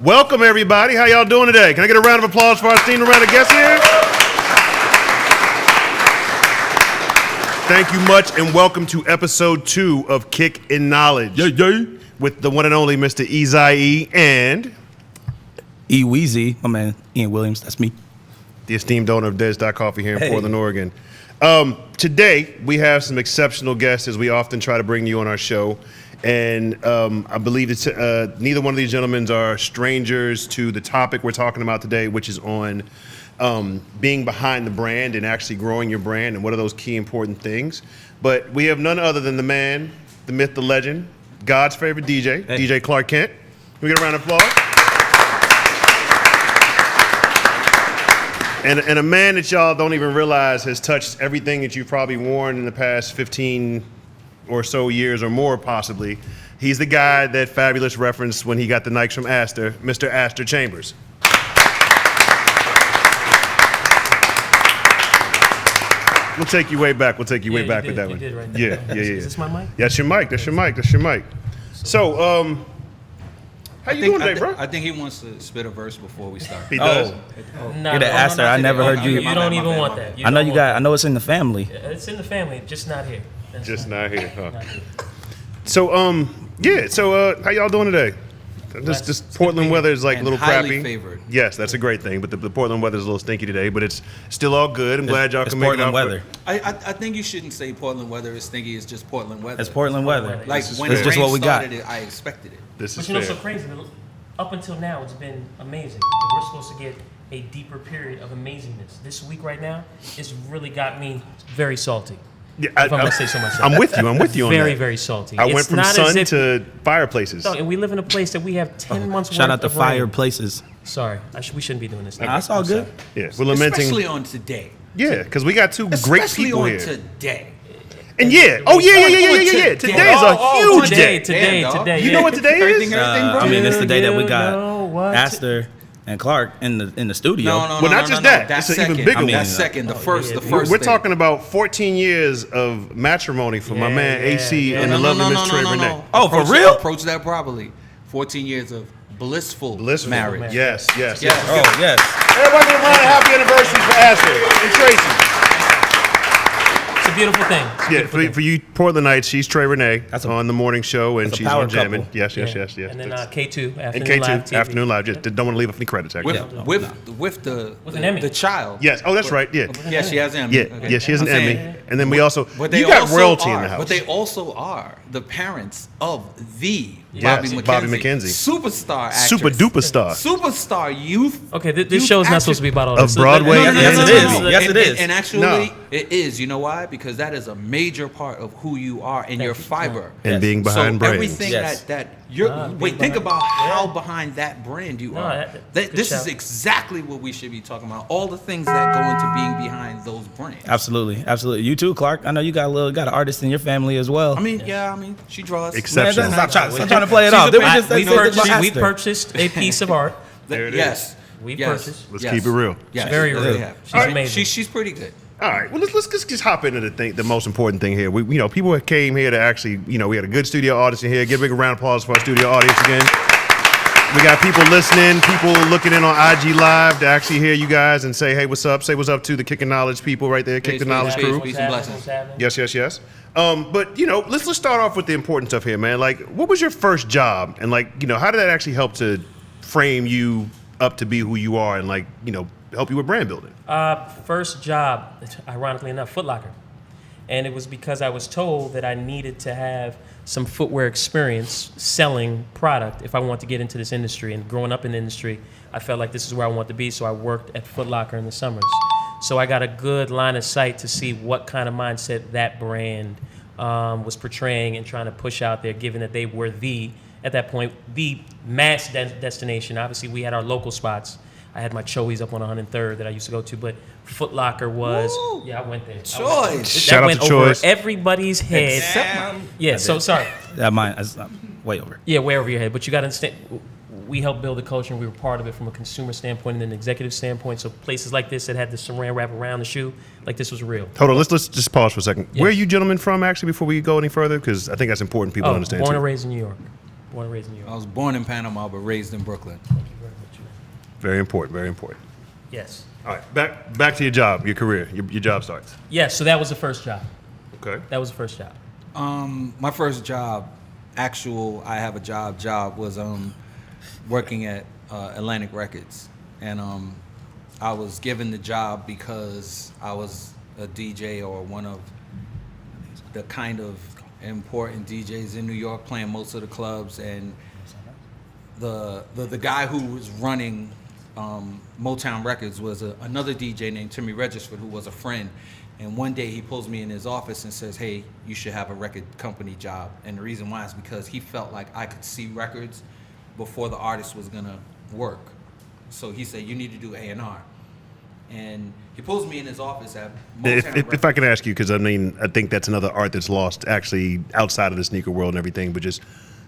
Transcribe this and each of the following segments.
Welcome, everybody. How y'all doing today? Can I get a round of applause for our esteemed round of guests here? Thank you much, and welcome to episode 2 of Kick in Knowledge. With the one and only Mr. Esaie and... Weezy, my man, Ian Williams, that's me. The esteemed owner of Des Coffee here in Portland, Oregon. Today, we have some exceptional guests, as we often try to bring you on our show. And I believe it's, neither one of these gentlemen are strangers to the topic we're talking about today, which is on being behind the brand and actually growing your brand and what are those key important things. But we have none other than the man, the myth, the legend, God's favorite DJ, DJ Clark Kent. Can we get a round of applause? And a man that y'all don't even realize has touched everything that you've probably worn in the past 15 or so years or more possibly. He's the guy that Fabulous referenced when he got the Nikes from Astor, Mr. Astor Chambers. We'll take you way back. We'll take you way back with that one. Did right there. Yeah. Is this my mic? That's your mic. That's your mic. So, how you doing today, bro? I think he wants to spit a verse before we start. He does. You're the Astor. I never heard you. You don't even want that. I know you got. I know it's in the family. It's in the family, just not here. Just not here, huh? So, yeah. So, how y'all doing today? This Portland weather is like a little highly crappy. favored. Yes, that's a great thing. But the Portland weather is a little stinky today. But it's still all good. I'm glad y'all can make it out. Portland weather. I think you shouldn't say Portland weather is stinky. It's just Portland weather. It's Portland weather. Like when it's the just rain what we got. started, I expected it. This is But you know fair. what's so crazy? Up until now, it's been amazing. And we're supposed to get a deeper period of amazingness. This week right now, it's really got me very salty. Yeah, If I'm gonna say so myself. I'm with you on Very, that. very salty. I went It's from not sun as if, to fireplaces. No, and we live in a place that we have 10 months worth Shout out to of rain. fireplaces. Sorry, we shouldn't be doing this. Nah, it's all good. Yeah, we're lamenting. Especially on today. Yeah, because we got two great Especially people on here. today. And yeah, yeah. Today is a huge day. Today. You know what today is? Everything, bro. I mean, it's the day that we got know what? Astor and Clark in the studio. No. Well, not just that. That's It's an even second. bigger one. That's second. The first We're thing. talking about 14 years of matrimony for my man Esaie and the lovely Miss Trey Renee. Oh, for Approach real? Approach that properly. 14 years of blissful marriage. Yes. Oh yes. Everybody give a round of happy anniversaries for Astor and Tracy. It's a beautiful thing. Yeah, for you Portlandite, she's Trey Renee on the morning show, and that's a she's power on Jammin'. couple. Yes. And then K2, And Afternoon Live K2, TV. Afternoon Live. Just don't want to leave off any credits, actually. With an Emmy. the child. Yes. Oh, that's right. Yeah. Yeah, she has an Emmy. Yeah. Okay. Yeah, she has an I'm saying- Emmy. And then we also, But they you got also royalty are, in the house. But they also are the parents of the Yes, Bobby Bobby McKenzie. Superstar actress. Super duper star. Superstar youth. Okay, this youth show's not actress. supposed to be about all Of this. Broadway? Yes, it is. Yes, it is. And actually, No. it is. You know why? Because that is a major part of who you are and your fiber. And being behind so brands. everything Yes. that you're being think behind- about how behind that brand you No, are. that's good This is shout. exactly what we should be talking about. All the things that go into being behind those brands. Absolutely. You too, Clark. I know you got an artist in your family as well. I mean, she draws. Exceptional. Stop trying to play it She's off. a Did we bad- just say We something about purchased Astor? a piece of art. There it is. Yes. We Yes. purchased. Let's keep it real. Yes. She's very Yes, real. they have. She's amazing. She's pretty good. All right, well, let's just hop into the most important thing here. People came here to actually, we had a good studio audience in here. Give a big round of applause for our studio audience again. We got people listening, people looking in on IG Live to actually hear you guys and say, hey, what's up? Say what's up to the Kickin' Knowledge people right there, Kick the Knowledge crew. Peace and blessings. Yes. But, let's start off with the important stuff here, man. Like, what was your first job? And, how did that actually help to frame you up to be who you are and, help you with brand building? First job, ironically enough, Foot Locker. And it was because I was told that I needed to have some footwear experience selling product if I want to get into this industry. And growing up in the industry, I felt like this is where I want to be, so I worked at Foot Locker in the summers. So I got a good line of sight to see what kind of mindset that brand was portraying and trying to push out there, given that they were at that point, the mass destination. Obviously, we had our local spots. I had my Choi's up on 103rd that I used to go to, but Foot Locker was, I went there. Choi's. Shout out went to over Choi's. everybody's head. So sorry. That's way over. Yeah, way over your head. But you got to understand, we helped build the culture, and we were part of it from a consumer standpoint and an executive standpoint. So places like this that had the saran wrap around the shoe, like this was real. Hold on, let's just pause for a second. Yeah. Where are you gentlemen from, actually, before we go any further? Because I think that's important people to understand, born too. and raised in New York. Born and raised in New York. I was born in Panama, but raised in Brooklyn. Very important. Very important. Yes. All right, back to your job, your career, your job starts. Yes. So that was the first job. Okay. That was the first job. My first job, I have a job was working at Atlantic Records, and I was given the job because I was a DJ or one of the kind of important DJs in New York, playing most of the clubs, and the guy who was running Motown Records was another DJ named Timmy Regisford, who was a friend. And one day he pulls me in his office and says, "Hey, you should have a record company job." And the reason why is because he felt like I could see records before the artist was gonna work. So he said, "You need to do A&R." And he pulls me in his office at Motown If I can ask you, because I mean, I think that's another art that's lost actually outside of the sneaker world and everything, but just,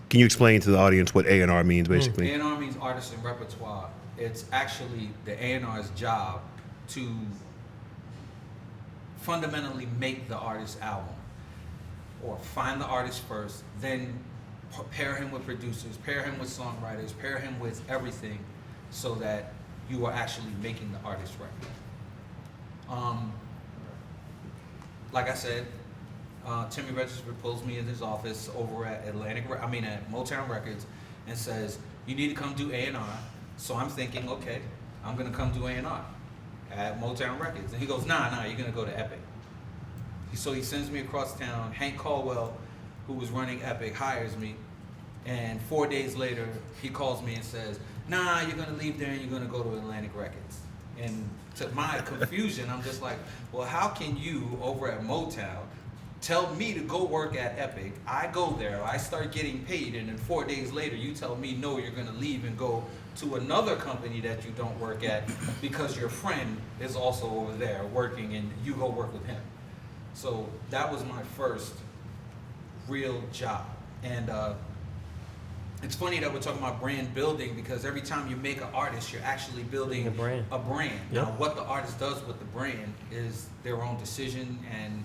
can you explain to the audience what A&R means basically? A&R means artist and repertoire. It's actually the A&R's job to fundamentally make the artist's album, or find the artist first, then pair him with producers, pair him with songwriters, pair him with everything, so that you are actually making the artist's record. Like I said, Timmy Regisford pulls me in his office over at at Motown Records, and says, "You need to come do A&R." So I'm thinking, okay, I'm gonna come do A&R at Motown Records. And he goes, nah, you're gonna go to Epic. So he sends me across town. Hank Caldwell, who was running Epic, hires me. And 4 days later, he calls me and says, nah, you're gonna leave there and you're gonna go to Atlantic Records. And to my confusion, I'm just like, well, how can you over at Motown tell me to go work at Epic? I go there, I start getting paid, and then 4 days later, you tell me, no, you're gonna leave and go to another company that you don't work at because your friend is also over there working and you go work with him. So that was my first real job. And it's funny that we're talking about brand building, because every time you make an artist, you're actually building A brand. Yep. Yep. Now, what the artist does with the brand is their own decision. And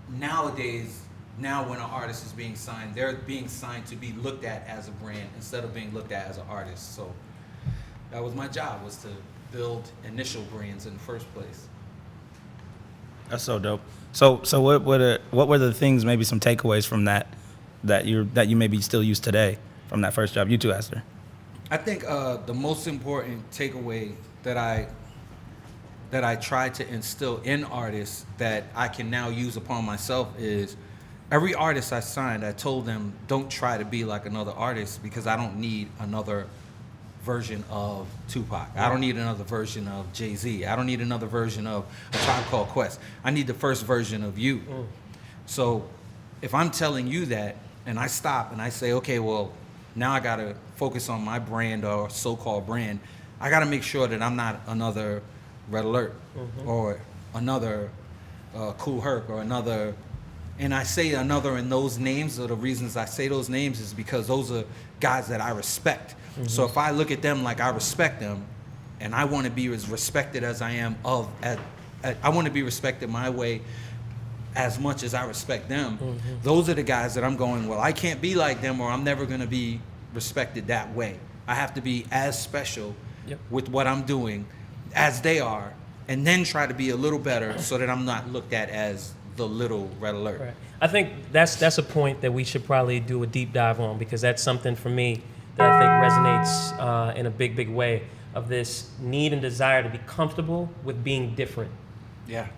nowadays, now when an artist is being signed, they're being signed to be looked at as a brand instead of being looked at as an artist. So that was my job, was to build initial brands in the first place. That's so dope. So what were the things, maybe some takeaways from that you maybe still use today from that first job? You too, Astor. I think the most important takeaway that I try to instill in artists that I can now use upon myself is, every artist I signed, I told them, don't try to be like another artist, because I don't need another version of Tupac. I don't need another version of Jay-Z. I don't need another version of A Tribe Called Quest. I need the first version of you. So if I'm telling you that, and I stop and I say, okay, well, now I gotta focus on my brand or so-called brand, I gotta make sure that I'm not another Red Alert or another Kool Herc or another. And I say another in those names, or the reasons I say those names is because those are guys that I respect. So if I look at them like I respect them, and I want to be as respected as I am I want to be respected my way as much as I respect them. Those are the guys that I'm going, well, I can't be like them, or I'm never going to be respected that way. I have to be as special with what I'm doing as they are, and then try to be a little better so that I'm not looked at as the little Red Alert. Right. I think that's a point that we should probably do a deep dive on, because that's something for me that I think resonates in a big way, of this need and desire to be comfortable with being different. Yeah.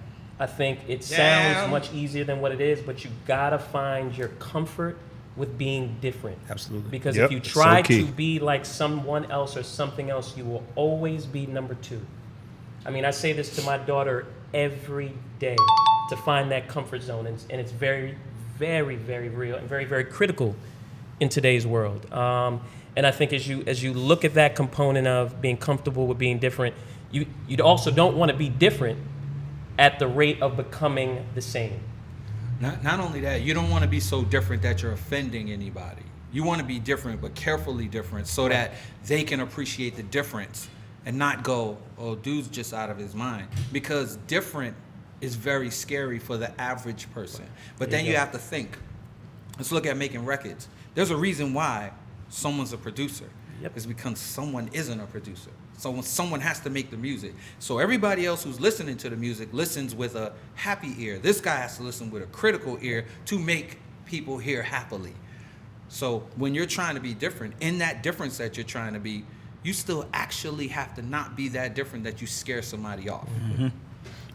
I think it sounds much easier than what it is, but you gotta find your comfort with being different. Absolutely. Because Yep, if you it's try so key. to be like someone else or something else, you will always be number two. I mean, I say this to my daughter every day, to find that comfort zone, and it's very, very, very real and very, very critical in today's world. And I think as you look at that component of being comfortable with being different, you also don't want to be different at the rate of becoming the same. Not only that, you don't want to be so different that you're offending anybody. You want to be different, but carefully different, so that they can appreciate the difference and not go, oh, dude's just out of his mind. Because different is very scary for the average person. But then you have to think. Let's look at making records. There's a reason why someone's a producer. Yep. is because someone isn't a producer. So someone has to make the music. So everybody else who's listening to the music listens with a happy ear. This guy has to listen with a critical ear to make people hear happily. So when you're trying to be different, in that difference that you're trying to be, you still actually have to not be that different that you scare somebody off. Mm-hmm.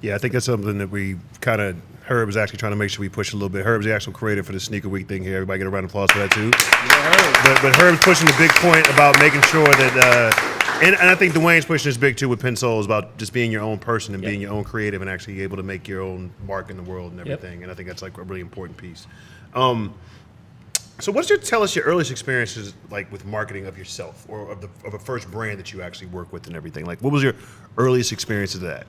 Yeah, I think that's something that we kind of, Herb is actually trying to make sure we push a little bit. Herb's the actual creator for the Sneaker Week thing here. Everybody get a round of applause for that too. Yeah, But Herb's pushing the big point about making sure that, and I think Dwayne's pushing this big too with Pensoles about just being your own person and being your own creative and actually able to make your own mark in the world and everything. And I think that's like a really important piece. So tell us your earliest experiences like with marketing of yourself or of a first brand that you actually work with and everything. Like what was your earliest experience of that?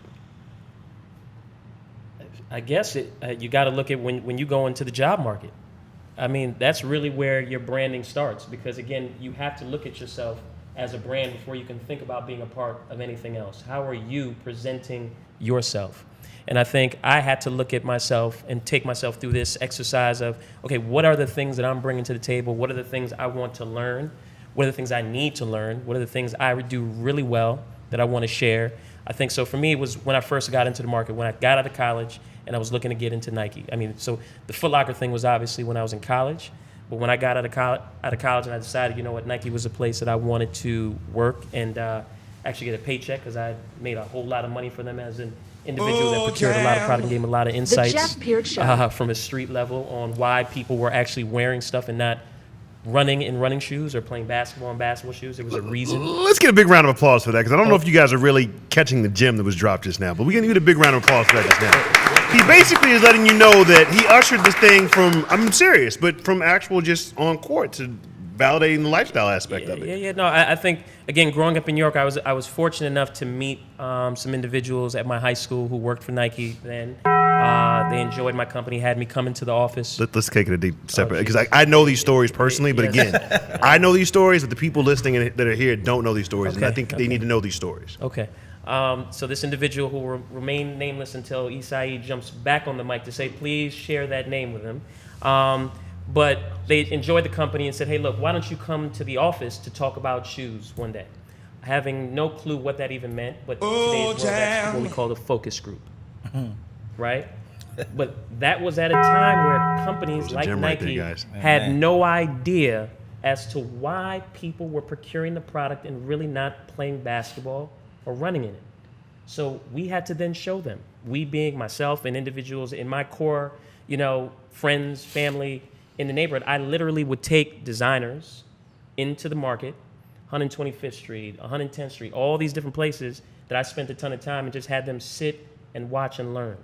I guess you got to look at when you go into the job market. I mean, that's really where your branding starts because, again, you have to look at yourself as a brand before you can think about being a part of anything else. How are you presenting yourself? And I think I had to look at myself and take myself through this exercise of, okay, what are the things that I'm bringing to the table? What are the things I want to learn? What are the things I need to learn? What are the things I would do really well that I want to share? I think so for me, it was when I first got into the market, when I got out of college and I was looking to get into Nike. I mean, so the Foot Locker thing was obviously when I was in college, but when I got out of college and I decided, you know what, Nike was a place that I wanted to work and actually get a paycheck because I made a whole lot of money for them as an individual that procured a lot of product and gave them a lot of insights Jeff Beard Show. from a street level on why people were actually wearing stuff and not running in running shoes or playing basketball in basketball shoes. There was a reason. Let's get a big round of applause for that because I don't know if you guys are really catching the gem that was dropped just now, but we're going to get a big round of applause for that just now. He basically is letting you know that he ushered this thing from, I'm serious, but from actual just on court to validating the lifestyle aspect of it. Yeah. No, I think, again, growing up in New York, I was fortunate enough to meet some individuals at my high school who worked for Nike then. They enjoyed my company, had me come into the office. Let's take it a deep separate, because I know these stories personally, but again, I know these stories, but the people listening that are here don't know these stories, and I think they need to know these stories. Okay. So this individual who will remain nameless until Esaie jumps back on the mic to say, please share that name with him. But they enjoyed the company and said, hey, look, why don't you come to the office to talk about shoes one day? Having no clue what that even meant, but today's world, that's what we call the focus group, right? But that was at a time where companies like Nike had no idea as to why people were procuring the product and really not playing basketball or running in it. So we had to then show them, we being myself and individuals in my core, friends, family in the neighborhood, I literally would take designers into the market, 125th Street, 110th Street, all these different places that I spent a ton of time and just had them sit and watch and learn.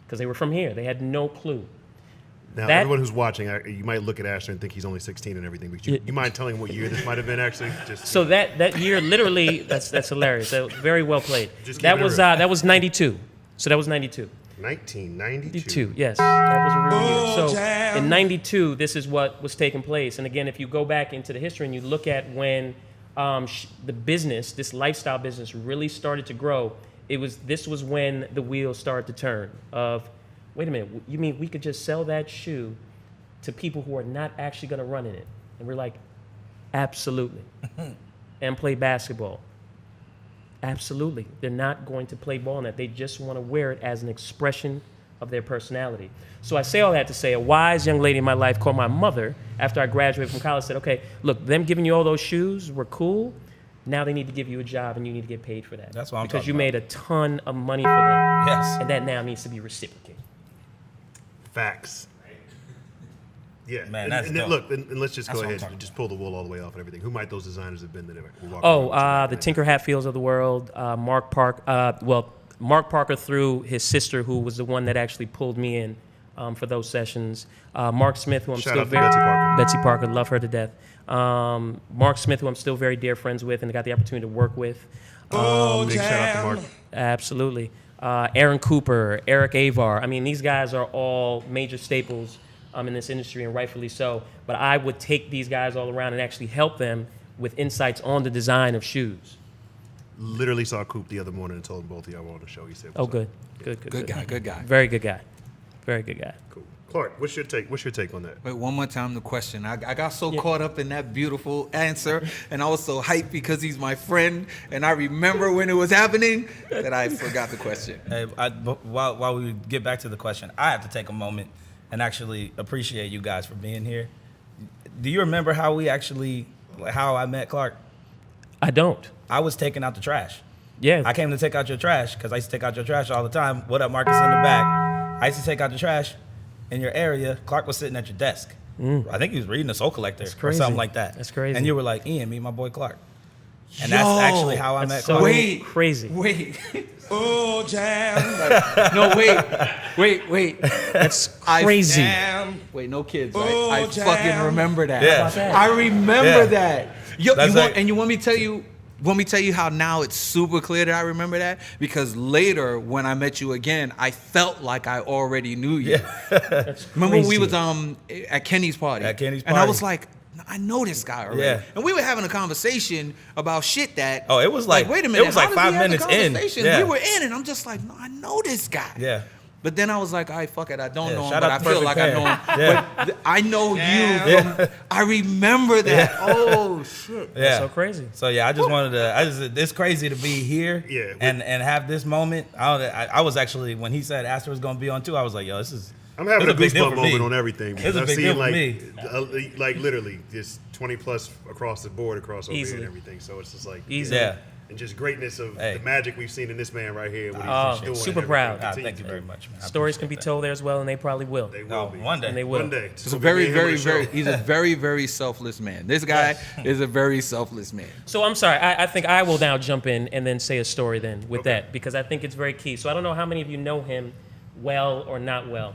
Because they were from here. They had no clue. Now, everyone who's watching, you might look at Astor and think he's only 16 and everything, but you mind telling what year this might have been actually? So that year, literally, that's hilarious. That was very well played. That was 92. So that was 92. 1992. Yes, that was a real year. So in 92, this is what was taking place. And again, if you go back into the history and you look at when the business, this lifestyle business, really started to grow, this was when the wheels started to turn of, wait a minute, you mean we could just sell that shoe to people who are not actually going to run in it? And we're like, absolutely. And play basketball. Absolutely. They're not going to play ball in that. They just want to wear it as an expression of their personality. So I say all that to say a wise young lady in my life called my mother after I graduated from college, said, okay, look, them giving you all those shoes were cool. Now they need to give you a job and you need to get paid for that. That's what I'm because talking you about. made a ton of money for them. Yes. And that now needs to be reciprocated. Facts. Yeah, Man, and, that's and then, dope. look, and let's just That's go what I'm ahead talking and just pull the wool all the way off and everything. Who might those designers have been that were walking The Tinker Hatfields of the world, Mark Parker through his sister, who was the one that actually pulled me in for those sessions. Mark Smith, who I'm Shout still out to Betsy Parker. love her to death. Mark Smith, who I'm still very dear friends with and got the opportunity to work with. Big shout out to Mark. Absolutely. Aaron Cooper, Eric Avar. I mean, these guys are all major staples in this industry, and rightfully so. But I would take these guys all around and actually help them with insights on the design of shoes. Literally saw Coop the other morning and told him both of y'all were on the show. He said, Oh, "What's up?" good. Good Good guy. Very good guy. Very good guy. Cool. Clark, what's your take? What's your take on that? Wait, one more time the question. I got so caught up in that beautiful answer, and I was so hyped because he's my friend, and I remember when it was happening that I forgot the question. Hey, while we get back to the question, I have to take a moment and actually appreciate you guys for being here. Do you remember how I met Clark? I don't. I was taking out the trash. Yeah. I came to take out your trash because I used to take out your trash all the time. What up, Marcus, in the back? I used to take out the trash in your area. Clark was sitting at your desk. I think he was reading the Soul Collector or crazy. something like that. That's crazy. And you were like, Ian, meet my boy Clark. And Yo, that's actually how I met so Clark. crazy. Wait. Oh, jam. No, wait. That's crazy. Wait, no kids. I fucking remember that. Yeah. I remember that. Yo, That's like- you want me to tell you? Want me to tell you how now it's super clear that I remember that? Because later, when I met you again, I felt like I already knew you. That's Remember when we crazy. was at Kenny's party? At Kenny's And I party. was like, I know this guy already. Yeah. And we were having a conversation about shit that. Oh, it was like- wait a it minute. was like how does 5 he have the minutes in. conversation? Yeah. We were in, and I'm just like, no, I know this guy. Yeah. But then I was like, all right, fuck it. I don't Yeah, know him, shout but out I to feel Perfect like I know him. Pair. Yeah. But I know you from, I remember that. Oh, shit. Yeah. That's so crazy. So yeah, I just wanted to. It's crazy to be here. Yeah. And have this moment. I was actually, when he said Astor was going to be on too, I was like, yo, this is. I'm having this a is big deal goosebump for me. moment on everything It's because a I've big seen deal for me. like literally just 20 plus across the board, across over Easily. here and everything. So it's just like Easily. Yeah. and just greatness of Hey. the magic we've seen in this man right here. What he's Oh, just doing super and proud. everything. Thank you very much, man. I Stories can be appreciate told there as well, and they probably will. They will that. be. One day. And they will. One day. He's a very, he's a very, very selfless man. This guy is a very selfless man. So I'm sorry. I think I will now jump in and then say a story then with Okay. that, because I think it's very key. So I don't know how many of you know him well or not well,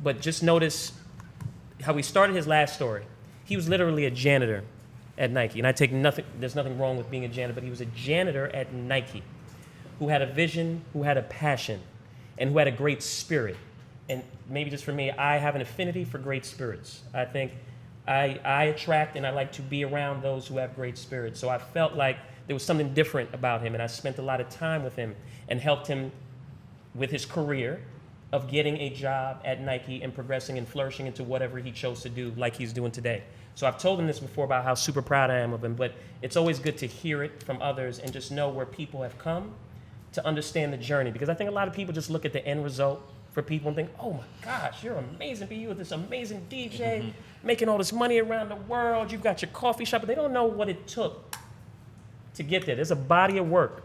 but just notice how he started his last story. He was literally a janitor at Nike, and I take nothing. There's nothing wrong with being a janitor, but he was a janitor at Nike, who had a vision, who had a passion, and who had a great spirit. And maybe just for me, I have an affinity for great spirits. I think I attract and I like to be around those who have great spirits. So I felt like there was something different about him, and I spent a lot of time with him and helped him with his career of getting a job at Nike and progressing and flourishing into whatever he chose to do, like he's doing today. So I've told him this before about how super proud I am of him, but it's always good to hear it from others and just know where people have come to understand the journey. Because I think a lot of people just look at the end result for people and think, oh my gosh, you're amazing, but you're this amazing DJ, making all this money around the world, you've got your coffee shop, but they don't know what it took to get there. There's a body of work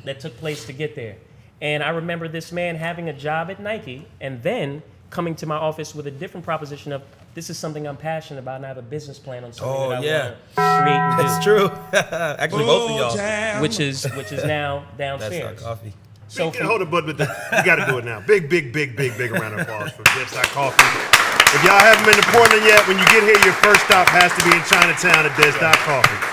that took place to get there. And I remember this man having a job at Nike and then coming to my office with a different proposition of, this is something I'm passionate about, and I have a business plan on something Oh, that I yeah. want to create and do. That's true. Actually, both of y'all. Which is now That's our downstairs. coffee. So Big, hold it, but you got to do it now. Big round of applause for Dead Coffee. If y'all haven't been to Portland yet, when you get here, your first stop has to be in Chinatown at Dead Coffee.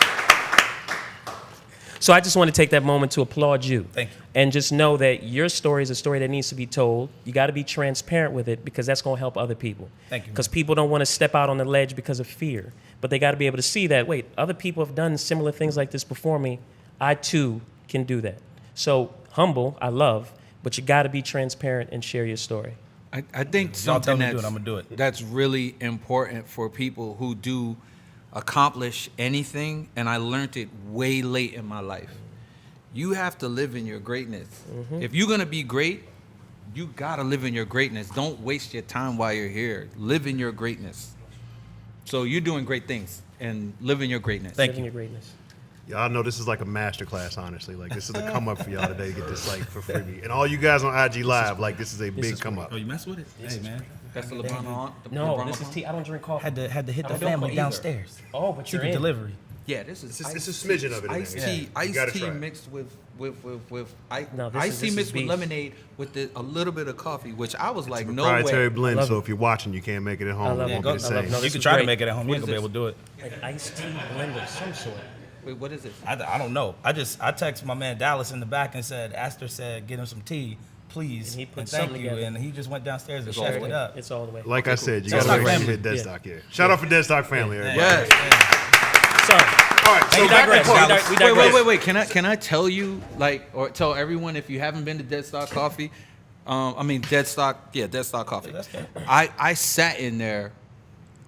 So I just want to take that moment to applaud you. Thank you. And just know that your story is a story that needs to be told. You got to be transparent with it because that's going to help other people. Thank you. Because people don't want to step out on the ledge because of fear. But they got to be able to see that, wait, other people have done similar things like this before me. I too can do that. So humble, I love, but you got to be transparent and share your story. I think Y'all tell something me to do it, I'm gonna do it. that's really important for people who do accomplish anything, and I learned it way late in my life. You have to live in your greatness. If you're gonna be great, you gotta live in your greatness. Don't waste your time while you're here. Live in your greatness. So you're doing great things, and live in your greatness. Thank Living you. your greatness. Y'all know this is like a master class, honestly. Like, this is a come up for y'all today to get this like for free. And all you guys on IG Live, like, this is a big come up. Oh, you mess with it? Hey, man. That's the LeBron on. No, this is tea. I don't drink coffee. Had to hit I the don't know family either. downstairs. Oh, but you're Secret in. delivery. Yeah, this is It's a smidgen of it in iced there. tea. You Iced gotta tea try it. mixed with No, this iced is- tea this mixed is with beef. lemonade with a little bit of coffee, which I was like, no Proprietary way. blend, love so it. if you're watching, you can't make it at home. love It it. won't be the I love same. it. No, You this can is try to great. make it at home. You What ain't is gonna be able this? to do it. Like iced tea blend of some sort. Wait, what is it? I don't know. I text my man Dallas in the back and said, Astor said, get him some tea, please. And he put thank something you. together. And he just went downstairs and It's all chefed the it way. up. It's all the way. Like I said, you Dead got to Stock make sure you family. hit Dead Yeah. Stock, yeah. Shout out for Dead Stock family, everybody. Yes. So, All right, so we back to digress. Clark. We digress. Wait. Can I tell you, like, or tell everyone, if you haven't been to Dead Stock Coffee, I mean, Dead Stock. Yeah, Dead Stock Coffee. That's good. I sat in there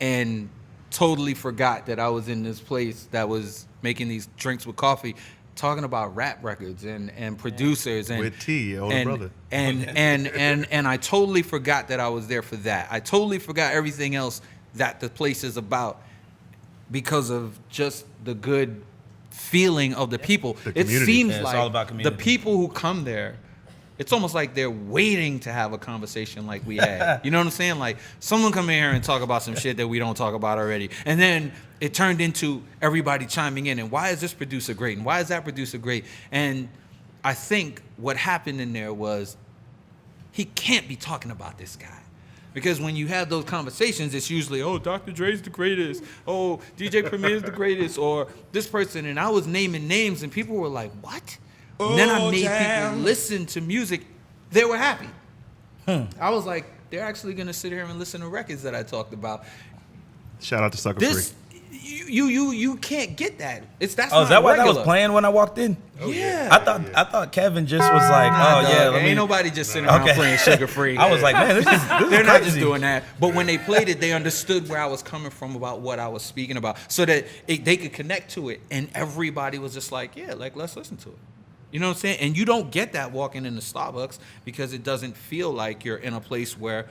and totally forgot that I was in this place that was making these drinks with coffee, talking about rap records and producers and With T, your older brother. And I totally forgot that I was there for that. I totally forgot everything else that the place is about because of just the good feeling of the people. The It community. seems Yeah, it's like all about the community. people who come there, it's almost like they're waiting to have a conversation like we had. You know what I'm saying? Like someone come in here and talk about some shit that we don't talk about already. And then it turned into everybody chiming in and why is this producer great? And why is that producer great? And I think what happened in there was he can't be talking about this guy. Because when you have those conversations, it's usually, oh, Dr. Dre's the greatest. Oh, DJ Premier's the greatest. Or this person. And I was naming names, and people were like, what? And then I made people listen to music. They were happy. I was like, they're actually going to sit here and listen to records that I talked about. Shout out to Sucker This, Free. you can't get that. That's Oh, is that not what that regular. was playing when I walked in? Yeah. I thought Kevin just was like, Nah, oh dog, yeah, let me. ain't nobody just sitting around Okay. playing Sugar Free. I was like, man, this is They're not just crazy. doing that. But when they played it, they understood where I was coming from about what I was speaking about, so that they could connect to it. And everybody was just like, yeah, like let's listen to it. You know what I'm saying? And you don't get that walking into Starbucks because it doesn't feel like you're in a place where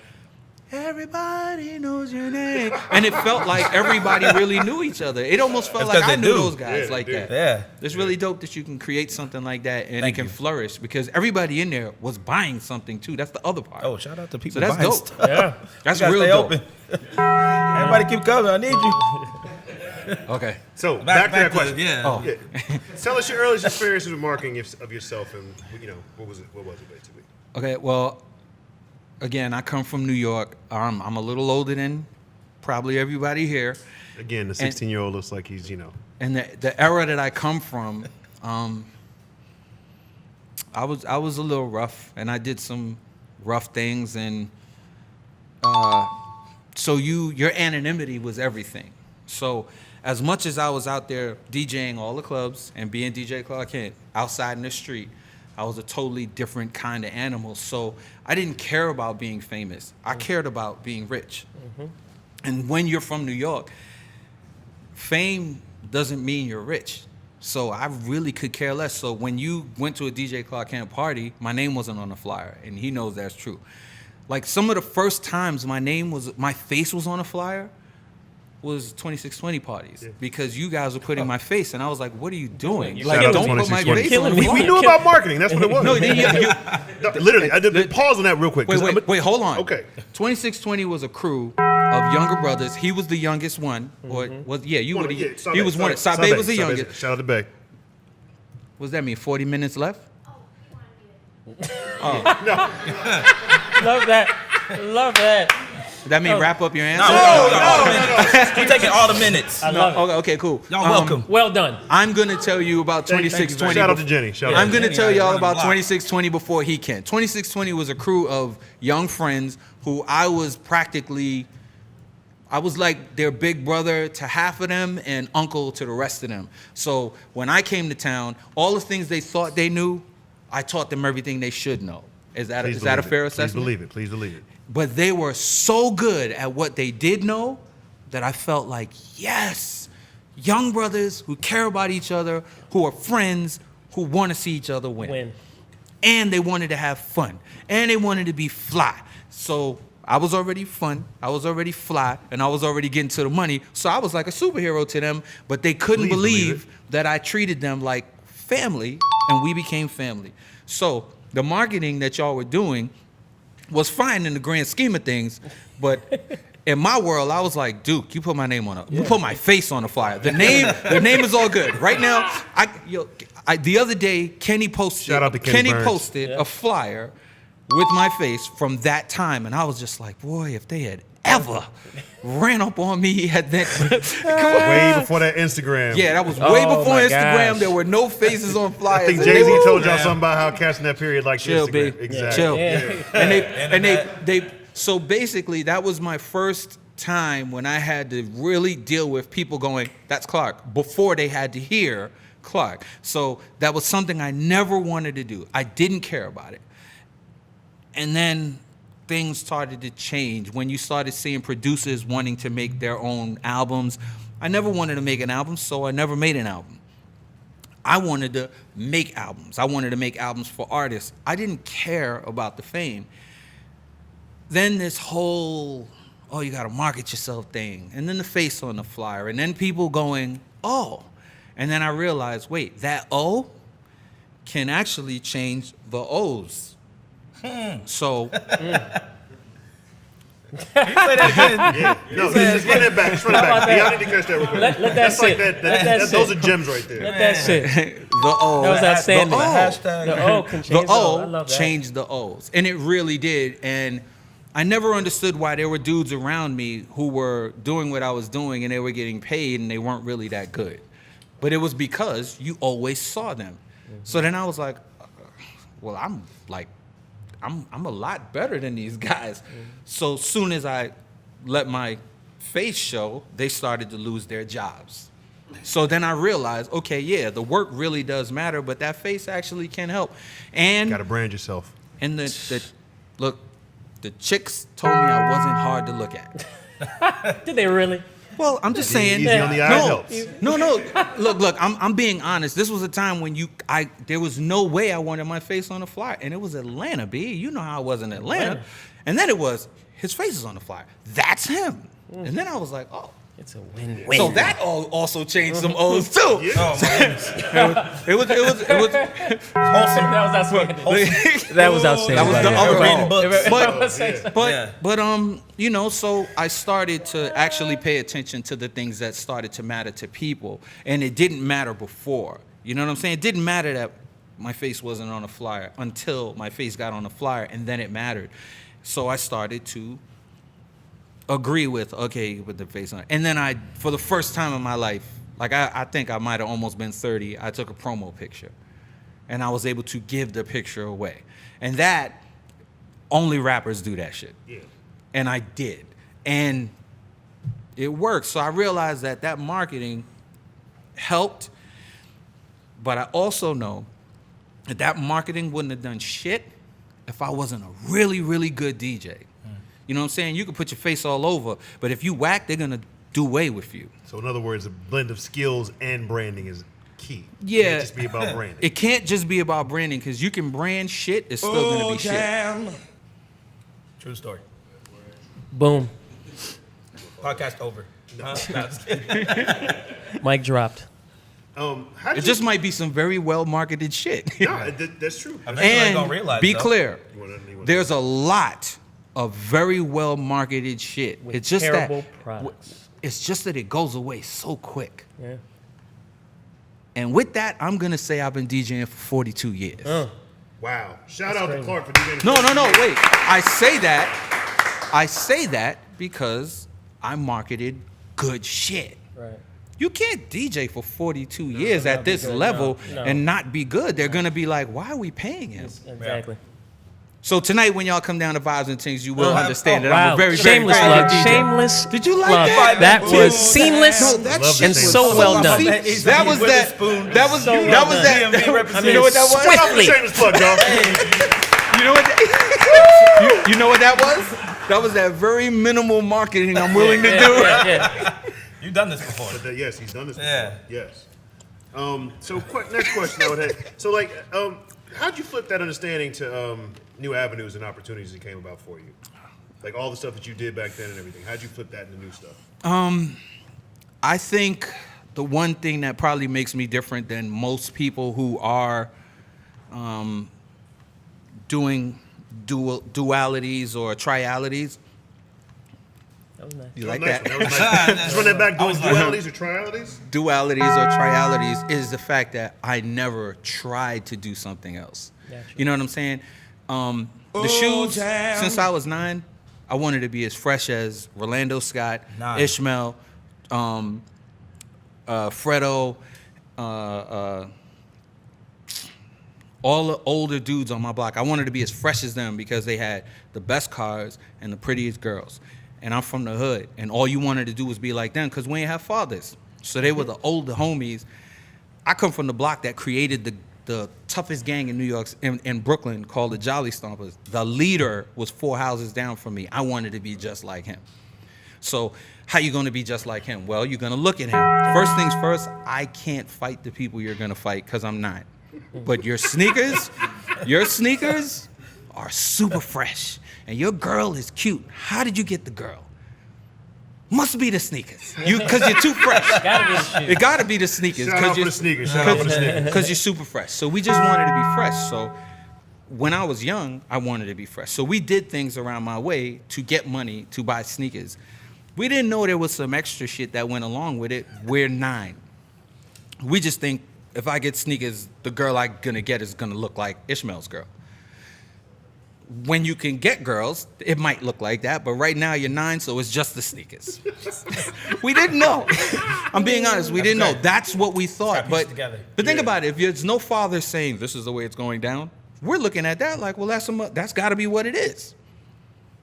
everybody knows your name. And it felt like everybody really knew each other. It almost felt That's like 'cause I they knew do. those guys Yeah, like they do. that. Yeah. It's really dope that you can create something like that and Thank it can you. flourish because everybody in there was buying something too. That's the other part. Oh, shout out to people So that's buying dope. stuff. Yeah. That's You gotta real stay dope. open. Everybody keep coming. I need you. Okay. So back to that question. Yeah. Oh. Yeah. Tell us your earliest experiences with marketing of yourself, and what was it basically? Okay. Well, again, I come from New York. I'm a little older than probably everybody here, Again, the 16-year-old looks like he's and the era that I come from, I was a little rough, and I did some rough things, and so your anonymity was everything. So as much as I was out there DJing all the clubs and being DJ Clark Kent outside in the street, I was a totally different kind of animal. So I didn't care about being famous. I cared about being rich. And when you're from New York, fame doesn't mean you're rich. So I really could care less. So when you went to a DJ Clark Kent party, my name wasn't on the flyer, and he knows that's true. Like some of the first times my face was on a flyer was 2620 parties because you guys were putting my face, and I was like, "What are you doing? You're Like, killing don't me. put my 2620. face on the We We flyer." knew about marketing. That's what it was. No, No, literally. I did pause on that real quick. 'cause wait, hold on. Okay. 2620 was a crew of younger brothers. He was the youngest one, or was you were the he was one. Sabe was the youngest. Shout out to Bay. What does that mean? 40 minutes left? Love that. Love that. That mean wrap up your answer? No. We're taking all the minutes. I love it. Okay, cool. Y'all welcome. Well done. I'm gonna tell you about Thank you. 2620. Shout out to Jenny. Shout out I'm to gonna Jenny, tell I y'all run the about block. 2620 before he can. 2620 was a crew of young friends who I was like their big brother to half of them and uncle to the rest of them. So when I came to town, all the things they thought they knew, I taught them everything they should know. Is that Please a fair believe it. assessment? Please believe it. But they were so good at what they did know that I felt like, yes, young brothers who care about each other, who are friends, who want to see each other win. And they wanted to have fun. And they wanted to be fly. So I was already fun, I was already fly, and I was already getting to the money. So I was like a superhero to them, but they couldn't Please believe believe that I treated them like family, and we became family. So the marketing that y'all were doing was fine in the grand scheme of things, but in my world, I was like, Duke, you put my name on it. You put my face on the flyer. The name is all good. Right now, the other day, Kenny posted. Shout out to Kenny Burns. Posted a flyer with my face from that time, and I was just like, boy, if they had ever ran up on me at that. Way before that Instagram. Yeah, that was way Oh, before my Instagram. gosh. There were no faces on flyers. I think and Jay-Z they were- told y'all something about how cats in that period like Chill, Instagram. B. Exactly. Chill. Yeah. And they so basically that was my first time when I had to really deal with people going, that's Clark, before they had to hear Clark. So that was something I never wanted to do. I didn't care about it. And then things started to change when you started seeing producers wanting to make their own albums. I never wanted to make an album, so I never made an album. I wanted to make albums. I wanted to make albums for artists. I didn't care about the fame. Then this whole, oh, you got to market yourself thing. And then the face on the flyer. And then people going, oh. And then I realized, wait, that O can actually change the O's. So. Yeah. No, just run that back. Just run it back. Y'all need to catch that real quick. Let that That's sit. like that. Let that sit. Those are gems right there. Let that sit. The O. That was outstanding. The O. Hashtag. The O can change The the O. I O love that. changed the O's. And it really did. And I never understood why there were dudes around me who were doing what I was doing and they were getting paid and they weren't really that good. But it was because you always saw them. So then I was like, well, I'm a lot better than these guys. So soon as I let my face show, they started to lose their jobs. So then I realized, okay, yeah, the work really does matter, but that face actually can help. And Got to brand yourself. and look, the chicks told me I wasn't hard to look at. Did they really? Well, I'm just saying. Easy on the eye helps. No. Look. I'm being honest. This was a time when there was no way I wanted my face on the flyer, and it was Atlanta, B. You know how I was in Atlanta, and then it was his face is on the flyer. That's him. And then I was like, oh. It's a win. So that also changed some O's too. Oh, my goodness. It was Wholesome. That was outstanding. That was outstanding. That was the by other way. end. But But so I started to actually pay attention to the things that started to matter to people, and it didn't matter before. You know what I'm saying? It didn't matter that my face wasn't on a flyer until my face got on a flyer, and then it mattered. So I started to agree with, okay, you put the face on it. And then for the first time in my life, like I think I might have almost been 30, I took a promo picture. And I was able to give the picture away. And that, only rappers do that shit. Yeah. And I did. And it worked. So I realized that marketing helped. But I also know that marketing wouldn't have done shit if I wasn't a really, really good DJ. You know what I'm saying? You can put your face all over, but if you whack, they're gonna do away with you. So in other words, a blend of skills and branding is key. Yeah. It can't just be about branding. It can't just be about branding, because you can brand shit, it's still gonna be shit. True story. boom, Podcast over. No, just kidding. mic dropped. How'd It just might be some very well marketed shit. No, that's true. Eventually they're And gonna realize, be though. clear, You wanna- there's a lot of very well marketed shit. With It's just terrible that products. it's just that it goes away so quick. Yeah. And with that, I'm gonna say I've been DJing for 42 years. Wow. Shout out crazy. to Clark for doing No, wait. I say that because I marketed good shit. Right. You can't DJ for 42 years at this good. level No. and not be good. They're gonna be like, why are we paying him? Exactly. So tonight, when y'all come down to Vibes and Things, you will understand that Wow. I'm a very, Shameless very, plug. very good DJ. Shameless. Did you like plug. that? That was seamless No, that Love shit the and so well done. See, that was With the that. spoon. That was So that well was done. that. DMV represents- You know what that was? Shout out for Swiftly. shameless plug, y'all. You know what? That, you know what that was? That was that very minimal marketing I'm willing to do. Yeah. You've done this before. Yes, he's done this before. Yeah. Yes. So next question I would have. So like, how'd you flip that understanding to new avenues and opportunities that came about for you? Like all the stuff that you did back then and everything. How'd you flip that into new stuff? I think the one thing that probably makes me different than most people who are doing dualities or trialities. That was nice. You like Nice that? one. That was nice. Just run that back. Doing was like- dualities or trialities? Dualities or trialities is the fact that I never tried to do something else. Gotcha. You know what I'm saying? The shoes, since I was 9, I wanted to be as fresh as Rolando Scott, 9. Ishmael, Fredo, all the older dudes on my block. I wanted to be as fresh as them because they had the best cars and the prettiest girls. And I'm from the hood, and all you wanted to do was be like them because we ain't have fathers. So they were the older homies. I come from the block that created the toughest gang in New York, in Brooklyn, called the Jolly Stompers. The leader was 4 houses down from me. I wanted to be just like him. So how you going to be just like him? Well, you're going to look at him. First things first, I can't fight the people you're going to fight because I'm not. But your sneakers are super fresh. And your girl is cute. How did you get the girl? Must be the sneakers. Because you're too fresh. Gotta be the shoes. It got to be the sneakers. Shout out for the sneakers. Shout out for the sneakers. Because you're super fresh. So we just wanted to be fresh. So when I was young, I wanted to be fresh. So we did things around my way to get money to buy sneakers. We didn't know there was some extra shit that went along with it. We're 9. We just think if I get sneakers, the girl I'm going to get is going to look like Ishmael's girl. When you can get girls, it might look like that, but right now you're 9, so it's just the sneakers. We didn't know. I'm being honest, we didn't know. That's what we thought. But think about it. If there's no father saying this is the way it's going down, we're looking at that like, well, that's got to be what it is.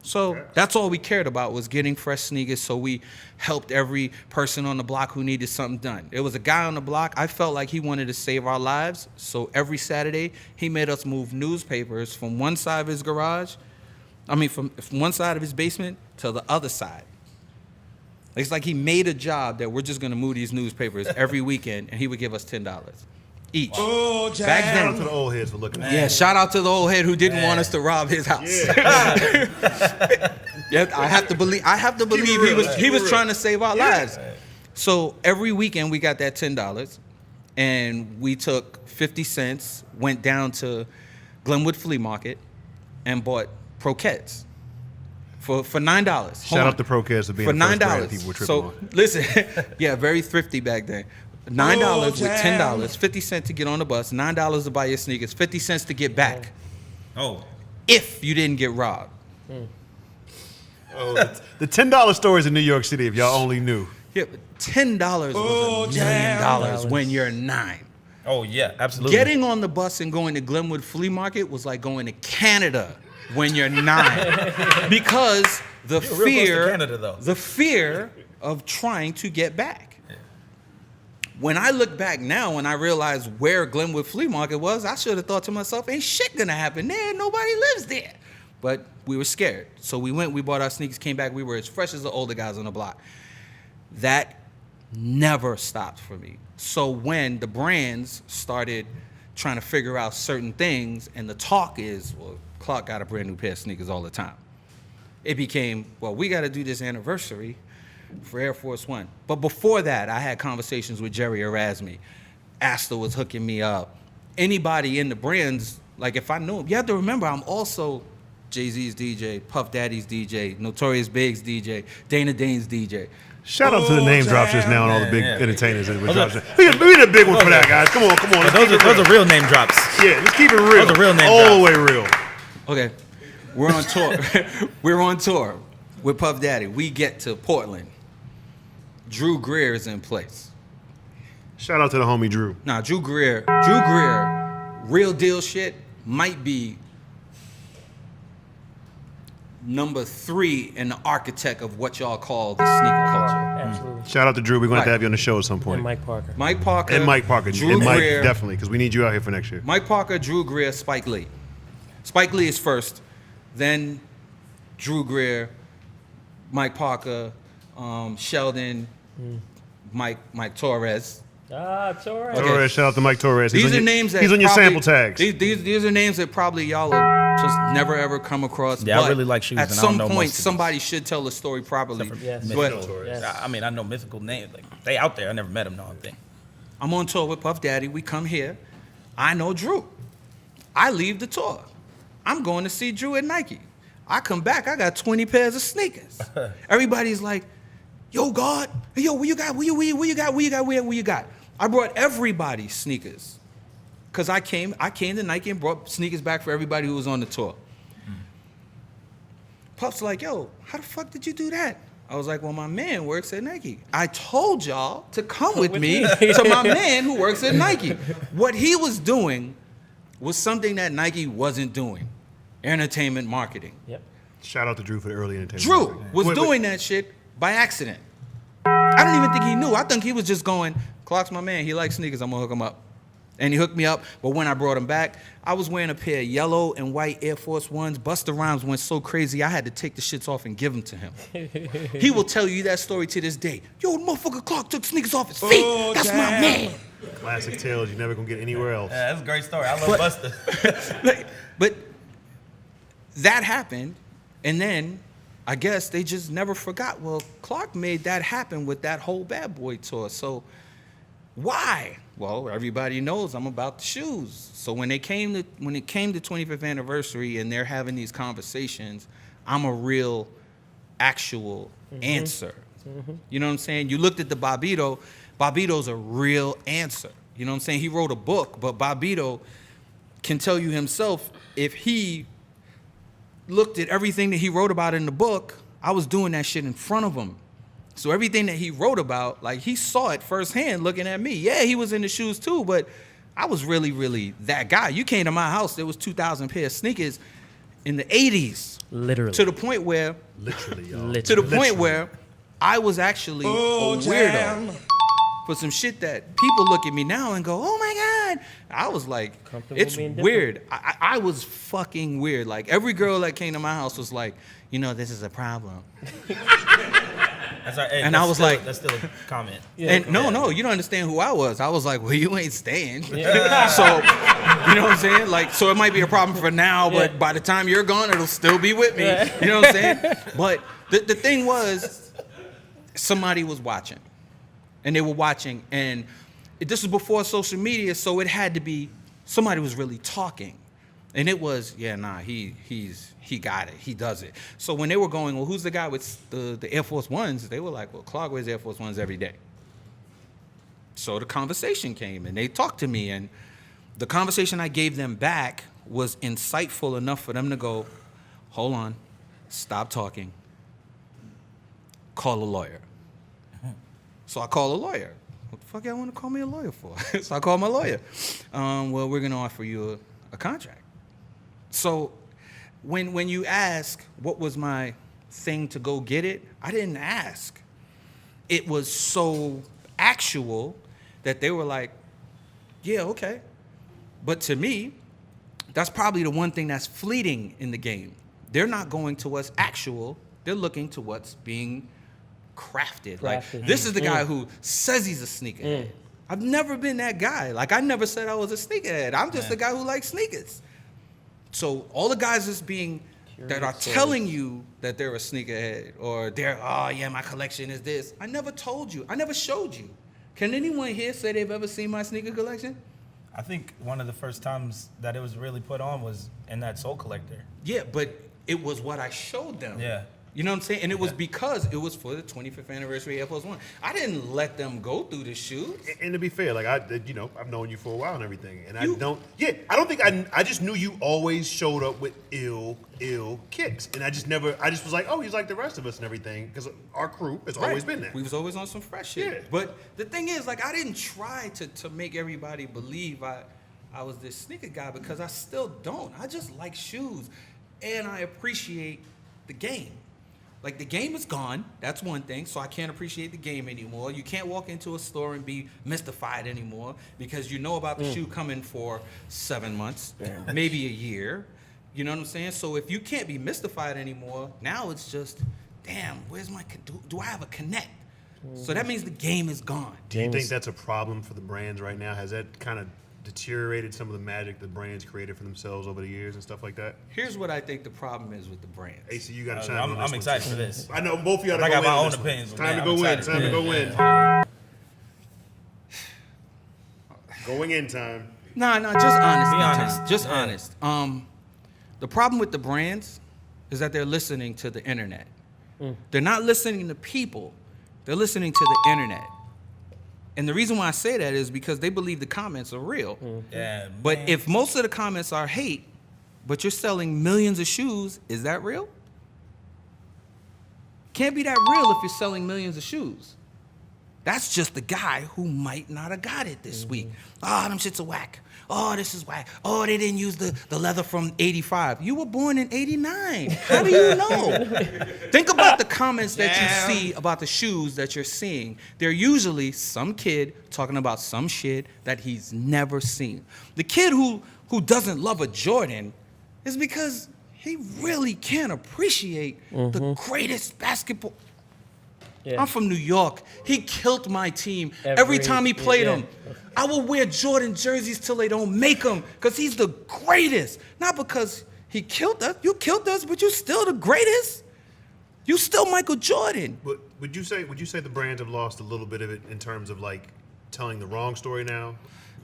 So that's all we cared about was getting fresh sneakers. So we helped every person on the block who needed something done. There was a guy on the block, I felt like he wanted to save our lives. So every Saturday, he made us move newspapers from one side of his garage, from one side of his basement to the other side. It's like he made a job that we're just going to move these newspapers every weekend, and he would give us $10 each. Oh, back shout out then, to the old heads for looking at yeah, shout out to the old head who didn't want us to rob his house. Yeah, I have to believe he was trying to save our lives. So every weekend we got that $10, and we took 50 cents, went down to Glenwood Flea Market, and bought croquettes for $9. Shout out to Procast for being for the first brand $9. people were tripping So on. listen, yeah, very thrifty back then. $9 with $10, 50 cents to get on the bus, $9 to buy your sneakers, 50 cents to get back. Oh. If you didn't get robbed. Oh, the $10 stores in New York City, if y'all only knew. Yeah, but $10 was $1 million when you're 9. Oh yeah, absolutely. Getting on the bus and going to Glenwood Flea Market was like going to Canada when you're 9. Because the You're real close to fear, Canada, though. the fear of trying to get back. When I look back now and I realize where Glenwood Flea Market was, I should have thought to myself, ain't shit gonna happen there. Nobody lives there. But we were scared. So we went, we bought our sneakers, came back, we were as fresh as the older guys on the block. That never stopped for me. So when the brands started trying to figure out certain things, and the talk is, well, Clark got a brand new pair of sneakers all the time. It became, well, we gotta do this anniversary for Air Force One. But before that, I had conversations with Jerry Erasmi. Astor was hooking me up. Anybody in the brands, like if I knew him, you have to remember I'm also Jay-Z's DJ, Puff Daddy's DJ, Notorious Big's DJ, Dana Dane's DJ. Shout out to the name drops just now and all the big entertainers that were dropping. We need a big one for that, guys. Come on. Those are real name drops. Yeah, let's keep it real. Those are real name all drops. the way real. Okay, we're on tour. We're on tour with Puff Daddy. We get to Portland. Drew Greer is in place. Shout out to the homie Drew. Now, Drew Greer, real deal shit, might be number 3 in the architect of what y'all call the sneaker culture. Absolutely. Shout out to Drew. We're going to have to Right. have you on the show at some point. And Mike Parker. Mike Parker. Drew and Mike, Greer. definitely, because we need you out here for next year. Mike Parker, Drew Greer, Spike Lee. Spike Lee is first, then Drew Greer, Mike Parker, Sheldon, Mike Torres. Torres. Okay. Torres, shout out to Mike Torres. These are names that he's on your probably- sample tags. These are names that probably y'all have just never ever come across. Yeah, I but really like shoes, At and I don't some know most point, of these. somebody should tell the story properly. Except for Yes. Mythical But Torres. Yes. I mean, I know mythical names. Like they out there. I never met them. No, I think. I'm on tour with Puff Daddy. We come here. I know Drew. I leave the tour. I'm going to see Drew at Nike. I come back. I got 20 pairs of sneakers. Everybody's like, "Yo, God, hey, yo, what you got? What you got?" I brought everybody sneakers, cause I came to Nike and brought sneakers back for everybody who was on the tour. Puff's like, "Yo, how the fuck did you do that?" I was like, "Well, my man works at Nike. I told y'all to come with me to my man who works at Nike." What he was doing was something that Nike wasn't doing: entertainment marketing. Yep. Shout out to Drew for the early entertainment. Drew was Wait, doing that shit by accident. I don't even think he knew. I think he was just going, "Clark's my man. He likes sneakers. I'm gonna hook him up." And he hooked me up, but when I brought him back, I was wearing a pair of yellow and white Air Force Ones. Busta Rhymes went so crazy, I had to take the shits off and give them to him. He will tell you that story to this day. Yo, motherfucker Clark took sneakers off his feet. That's my man. Classic tales you're never gonna get anywhere else. Yeah, that's a great story. I love Busta. But that happened, and then I guess they just never forgot. Well, Clark made that happen with that whole Bad Boy tour. So why? Well, everybody knows I'm about the shoes. So when it came to 25th anniversary and they're having these conversations, I'm a real, actual answer. You know what I'm saying? You looked at the Bobbito. Bobbito's a real answer. You know what I'm saying? He wrote a book, but Bobbito can tell you himself, if he looked at everything that he wrote about in the book, I was doing that shit in front of him. So everything that he wrote about, like, he saw it firsthand looking at me. Yeah, he was in the shoes too, but I was really, really that guy. You came to my house, there was 2,000 pair of sneakers in the 80s. Literally. To the point where, Literally, y'all. Literally. to the point where I was actually a weirdo for some shit that people look at me now and go, oh my God. I was like, Comfortable it's being different. weird. I was fucking weird. Like, every girl that came to my house was like, you know, this is a problem. That's right. Hey, And that's I was still, like- that's still a comment. And no, you don't understand who I was. I was like, well, you ain't staying. So, you know what I'm saying? Like, so it might be a problem for now, but by the time you're gone, it'll still be with me. You know what I'm saying? But the thing was, somebody was watching. And they were watching. And this was before social media, so it had to be somebody was really talking. And it was, he got it. He does it. So when they were going, well, who's the guy with the Air Force Ones? They were like, well, Clark wears Air Force Ones every day. So the conversation came, and they talked to me, and the conversation I gave them back was insightful enough for them to go, hold on, stop talking, call a lawyer. So I call a lawyer. What the fuck y'all want to call me a lawyer for? So I call my lawyer. Well, we're going to offer you a contract. So when you ask what was my thing to go get it, I didn't ask. It was so actual that they were like, yeah, okay. But to me, that's probably the one thing that's fleeting in the game. They're not going to what's actual. They're looking to what's being crafted. Like, this is the guy who says he's a sneakerhead. I've never been that guy. Like, I never said I was a sneakerhead. I'm just the guy who likes sneakers. So all the guys that are telling you that they're a sneakerhead or they're, oh yeah, my collection is this. I never told you. I never showed you. Can anyone here say they've ever seen my sneaker collection? I think one of the first times that it was really put on was in that Soul Collector. Yeah, but it was what I showed them. Yeah. You know what I'm saying? And it was because it was for the 25th anniversary Air Force One. I didn't let them go through the shoes. And to be fair, like I've known you for a while and everything, and I don't think I just knew you always showed up with ill kicks, and I just was like, oh, he's like the rest of us and everything, because our crew has always been that. We was always on some fresh shit. Yeah. But the thing is, like, I didn't try to make everybody believe I was this sneaker guy, because I still don't. I just like shoes, and I appreciate the game. Like, the game is gone. That's one thing. So I can't appreciate the game anymore. You can't walk into a store and be mystified anymore because you know about the shoe coming for 7 months, maybe a year. You know what I'm saying? So if you can't be mystified anymore, now it's just, damn, where's my, do I have a connect? So that means the game is gone. Do you think that's a problem for the brands right now? Has that kind of deteriorated some of the magic the brands created for themselves over the years and stuff like that? Here's what I think the problem is with the brands. Asaie, you got to chime in on this I'm one, excited too. for this. I know both of y'all. I got my own opinions. Time to I'm go in. excited. Time to go in. Yeah. Going in time. No, just honest. Be honest. Just Yeah. honest. The problem with the brands is that they're listening to the internet. They're not listening to people. They're listening to the internet. And the reason why I say that is because they believe the comments are real. Yeah, But man. if most of the comments are hate, but you're selling millions of shoes, is that real? Can't be that real if you're selling millions of shoes. That's just the guy who might not have got it this week. Ah, them shits are whack. oh, this is whack. Oh, they didn't use the leather from 85. You were born in 89. How do you know? Think about the comments that you see about the shoes that you're seeing. They're usually some kid talking about some shit that he's never seen. The kid who doesn't love a Jordan is because he really can't appreciate the greatest basketball. Yeah. I'm from New York. He killed my team every time he played them. I will wear Jordan jerseys till they don't make them because he's the greatest. Not because he killed us. You killed us, but you still the greatest. You still Michael Jordan. But would you say the brands have lost a little bit of it in terms of like telling the wrong story now?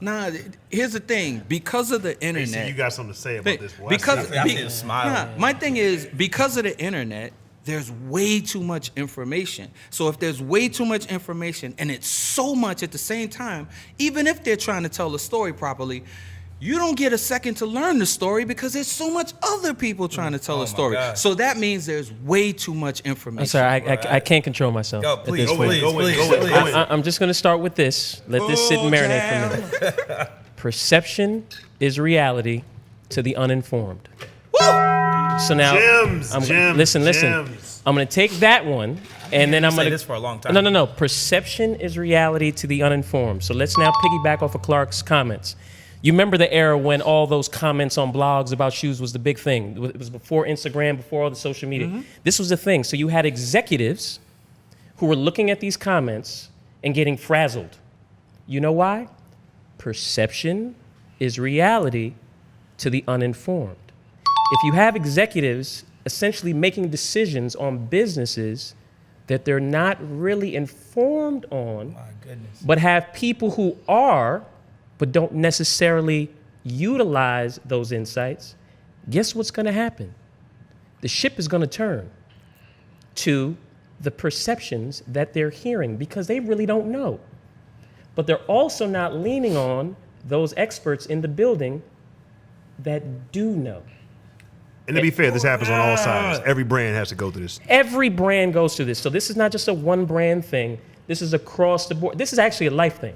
Nah, here's the thing. Because of the internet. Hey, so you got something to say about this. Boy. I see him smiling. My thing is, because of the internet, there's way too much information. So if there's way too much information and it's so much at the same time, even if they're trying to tell the story properly, you don't get a second to learn the story because there's so much other people trying to tell a story. God. So that means there's way too much information. I'm sorry, I can't control myself. Go, at please, this point. please. I'm just going to start with this. Let this sit and marinate for a minute. Perception is reality to the uninformed. So now, listen. I'm going to take that one, and then I'm going to this for a long time. No. Perception is reality to the uninformed. So let's now piggyback off of Clark's comments. You remember the era when all those comments on blogs about shoes was the big thing. It was before Instagram, before all the social media. Mm-hmm. This was the thing. So you had executives who were looking at these comments and getting frazzled. You know why? Perception is reality to the uninformed. If you have executives essentially making decisions on businesses that they're not really informed on, My goodness. but have people who are, but don't necessarily utilize those insights, guess what's going to happen? The ship is going to turn to the perceptions that they're hearing because they really don't know. But they're also not leaning on those experts in the building that do know. And to be fair, this happens on all sides. Every brand has to go through this. Every brand goes through this. So this is not just a one brand thing. This is across the board. This is actually a life thing.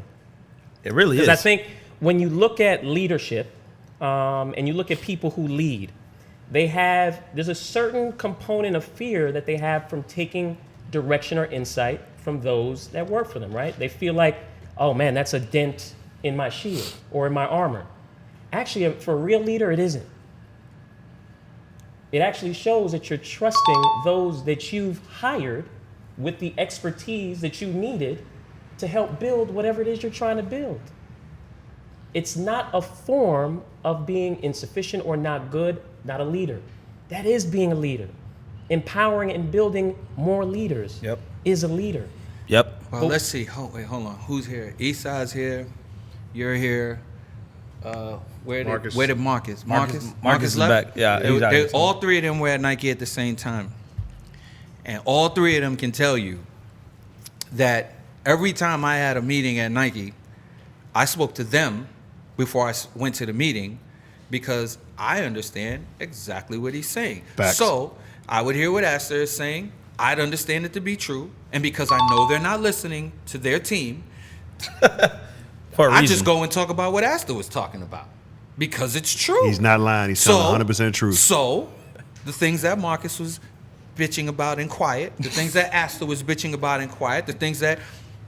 It really is. Because I think when you look at leadership and you look at people who lead, there's a certain component of fear that they have from taking direction or insight from those that work for them, right? They feel like, oh man, that's a dent in my shield or in my armor. Actually, for a real leader, it isn't. It actually shows that you're trusting those that you've hired with the expertise that you needed to help build whatever it is you're trying to build. It's not a form of being insufficient or not good, not a leader. That is being a leader. Empowering and building more leaders is a leader. Yep. Well, let's see. Hold on. Who's here? Esaie's here. You're here. Where did Marcus? Marcus is left? back. Yeah, all three of them were at Nike at the same time. And all three of them can tell you that every time I had a meeting at Nike, I spoke to them before I went to the meeting because I understand exactly what he's saying. Facts. So I would hear what Astor is saying. I'd understand it to be true. And because I know they're not listening to their team, For a reason. I just go and talk about what Astor was talking about because it's true. He's not lying. He's telling 100% truth. So the things that Marcus was bitching about in quiet, the things that Astor was bitching about in quiet, the things that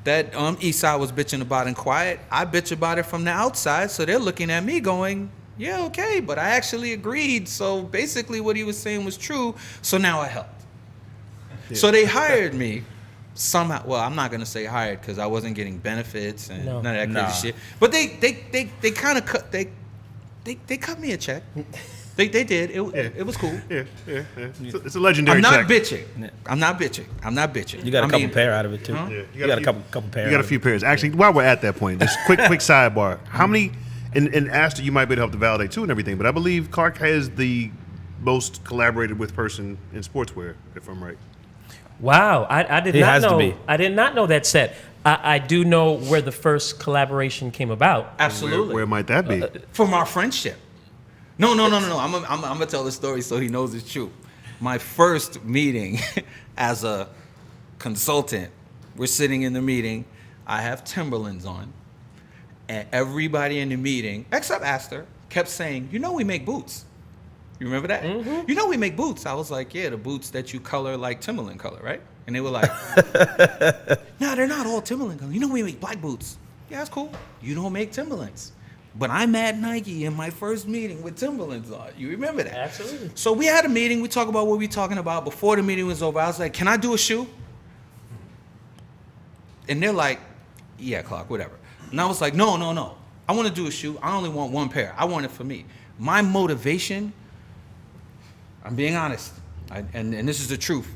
Esaie was bitching about in quiet, I bitch about it from the outside. So they're looking at me going, yeah, okay, but I actually agreed. So basically what he was saying was true. So now I helped. Yeah. So they hired me. Somehow, well, I'm not gonna say hired because I wasn't getting benefits and none of that crazy shit. But they kind of cut they cut me a check. They did. It was cool. Yeah. It's a legendary I'm not check. bitching. I'm not bitching. You got a couple pair out of it too. Huh? Yeah, You got a couple pair. You got a few pairs. Actually, while we're at that point, just quick sidebar. How many? And Astor, you might be able to help to validate too and everything. But I believe Clark has the most collaborated with person in sportswear, if I'm right. Wow, I did He not has to know. be. I did not know that set. I do know where the first collaboration came about. Absolutely. Where might that be? From our friendship. No. I'm gonna tell the story so he knows it's true. My first meeting as a consultant, we're sitting in the meeting. I have Timberlands on, And everybody in the meeting, except Astor, kept saying, you know we make boots. You remember that? Mm-hmm. You know we make boots. I was like, yeah, the boots that you color like Timberland color, right? And they were like, no, they're not all Timberland color. You know we make black boots. Yeah, that's cool. You don't make Timberlands. But I'm at Nike in my first meeting with Timberlands on. You remember that? Absolutely. So we had a meeting. We talked about what we were talking about. Before the meeting was over, I was like, can I do a shoe? And they're like, yeah, Clark, whatever. And I was like, no. I want to do a shoe. I only want one pair. I want it for me. My motivation, I'm being honest, and this is the truth.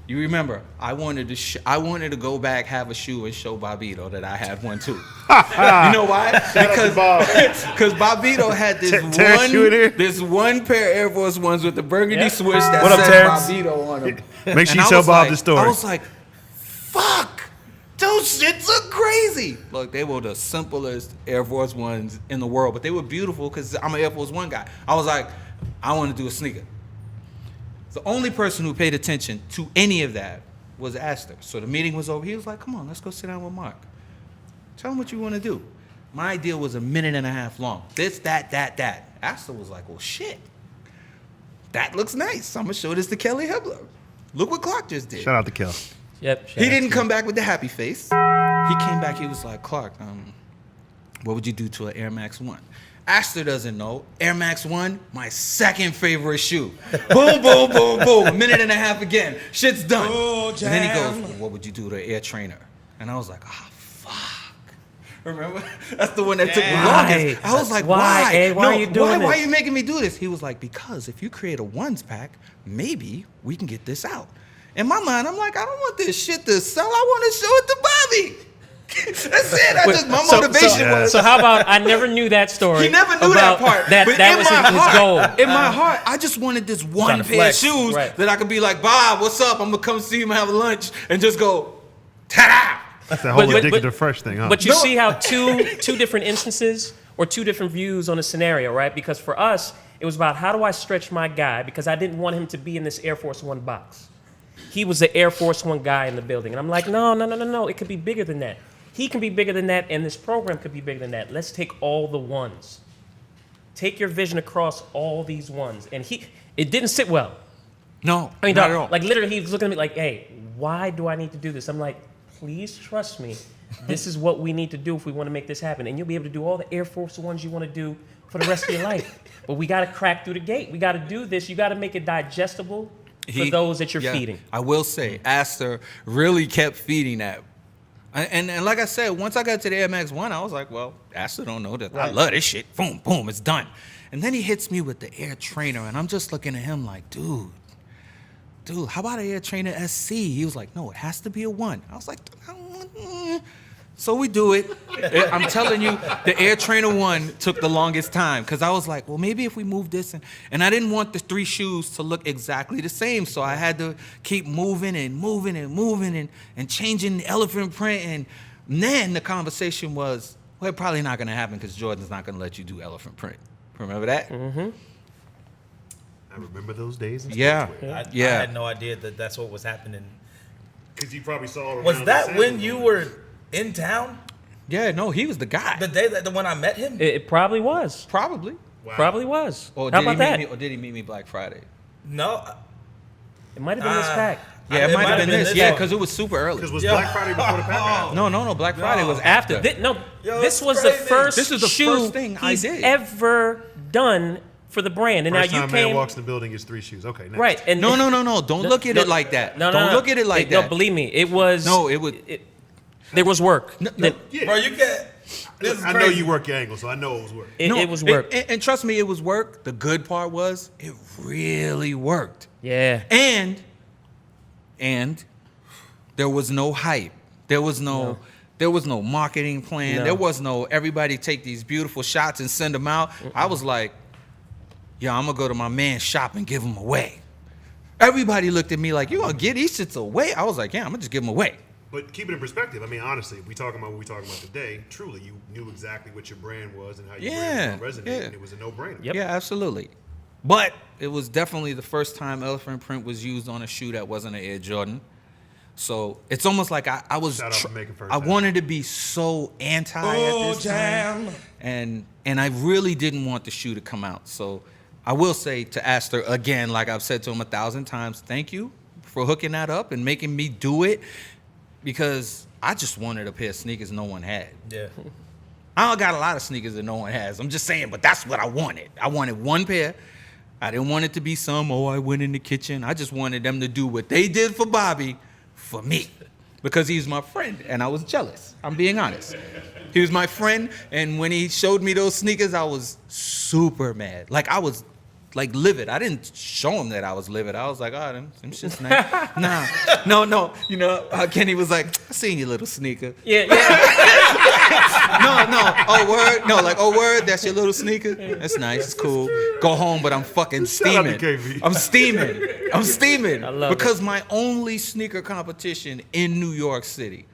You remember, I wanted to go back, have a shoe, and show Bobito that I had one too. You know why? Because Bobito had this one pair of Air Force Ones with the burgundy swoosh that What up, said Terrence? Bobito on them. Make sure And you I tell was Bob like- the story. I was like, fuck, those shits are crazy. Look, they were the simplest Air Force Ones in the world, but they were beautiful because I'm an Air Force One guy. I was like, I want to do a sneaker. The only person who paid attention to any of that was Astor. So the meeting was over. He was like, come on, let's go sit down with Mark. Tell him what you want to do. My idea was a minute and a half long. This, that. Astor was like, well, shit. That looks nice. I'm going to show this to Kelly Hebler. Look what Clark just did. Shout out to Kel. Yep. He didn't come back with the happy face. He came back, he was like, Clark, what would you do to an Air Max 1? Astor doesn't know. Air Max 1, my second favorite shoe. Boom, boom, boom, boom. A minute and a half again. Shit's done. And then he goes, well, what would you do to an Air Trainer? And I was like, fuck. Remember? That's the one that took the longest. I was like, why? Hey, why are you doing Why are this? you making me do this? He was like, because if you create a ones pack, maybe we can get this out. In my mind, I'm like, I don't want this shit to sell. I want to show it to Bobby. That's it. My motivation was. So how about I never knew that story? He never knew about that part. That but that in was my his heart, goal. In my heart, I just wanted this one to pair flex. of shoes Right. that I could be like, Bob, what's up? I'm gonna come see him have lunch and just go, ta-da! That's the whole But- addicted to fresh thing, huh? But you see how two different instances or two different views on a scenario, right? Because for us, it was about how do I stretch my guy because I didn't want him to be in this Air Force One box. He was the Air Force One guy in the building. And I'm like, no. It could be bigger than that. He can be bigger than that, and this program could be bigger than that. Let's take all the ones. Take your vision across all these ones. And it didn't sit well. No, I mean, not dog, at all. like literally, he was looking at me like, hey, why do I need to do this? I'm like, please trust me. This is what we need to do if we want to make this happen. And you'll be able to do all the Air Force Ones you want to do for the rest of your life. But we got to crack through the gate. We got to do this. You got to make it digestible for those that you're feeding. I will say, Astor really kept feeding that. And like I said, once I got to the Air Max 1, I was like, well, Astor don't know that. I love this shit. Boom, boom, it's done. And then he hits me with the Air Trainer, and I'm just looking at him like, dude, how about an Air Trainer SC? He was like, no, it has to be a 1. I was like, so we do it. I'm telling you, the Air Trainer 1 took the longest time because I was like, well, maybe if we move this. And I didn't want the 3 shoes to look exactly the same. So I had to keep moving and changing the elephant print. And then the conversation was, well, it's probably not going to happen because Jordan's not going to let you do elephant print. Remember that? Mm-hmm. I remember those days. Yeah. I Yeah. had no idea that that's what was happening. Because you probably saw. Was that when you were in town? Yeah, no, he was the guy. The day that when I met him? It probably was. Probably. Wow. Probably was. Or How did he about that? meet me, or did he meet me Black Friday? No. It might have been this pack. Yeah, it might have been this. Yeah, one. because it was super early. Because was Yeah. Black Friday before the pack? No. Black Friday was After after. Yo, this that's was the crazy. first This is the shoe first thing I he's did. ever done for the brand. And First now you time man came walks in the building is 3 shoes. Okay, next. right. And No. Don't look at it like that. Don't look at it like that. No, believe me, it was. No, it would. There was work. No. Yeah. Bro, you can't. This is I know crazy. you work your angle, so I know it was work. It was work. And trust me, it was work. The good part was it really worked. Yeah. And there was no hype. There was no marketing plan. No. There was no everybody take these beautiful shots and send them out. I was like, yo, I'm gonna go to my man's shop and give them away. Everybody looked at me like, you gonna give these shits away? I was like, yeah, I'm gonna just give them away. But keep it in perspective. I mean, honestly, we talking about what we talking about today. Truly, you knew exactly what your brand was and how your brand was gonna resonate, and it was a no-brainer. Yep. Yeah, absolutely. But it was definitely the first time elephant print was used on a shoe that wasn't an Air Jordan. So it's almost like I was Shout out for making first I time. wanted to be so anti at this time, and I really didn't want the shoe to come out. So I will say to Astor again, like I've said to him 1,000 times, thank you for hooking that up and making me do it, because I just wanted a pair of sneakers no one had. Yeah. I don't got a lot of sneakers that no one has. I'm just saying, but that's what I wanted. I wanted one pair. I didn't want it to be I went in the kitchen. I just wanted them to do what they did for Bobby for me, because he's my friend and I was jealous. I'm being honest. He was my friend, and when he showed me those sneakers, I was super mad. Like, I was like livid. I didn't show him that I was livid. I was like, oh, them shit's nice. No. You know, Kenny was like, I seen your little sneaker. Yeah. No. Oh, word? No, like, oh, word? That's your little sneaker? That's nice. It's cool. Go home, but I'm fucking Shout out to steaming. KV. I'm steaming. I love because my only sneaker competition in New York City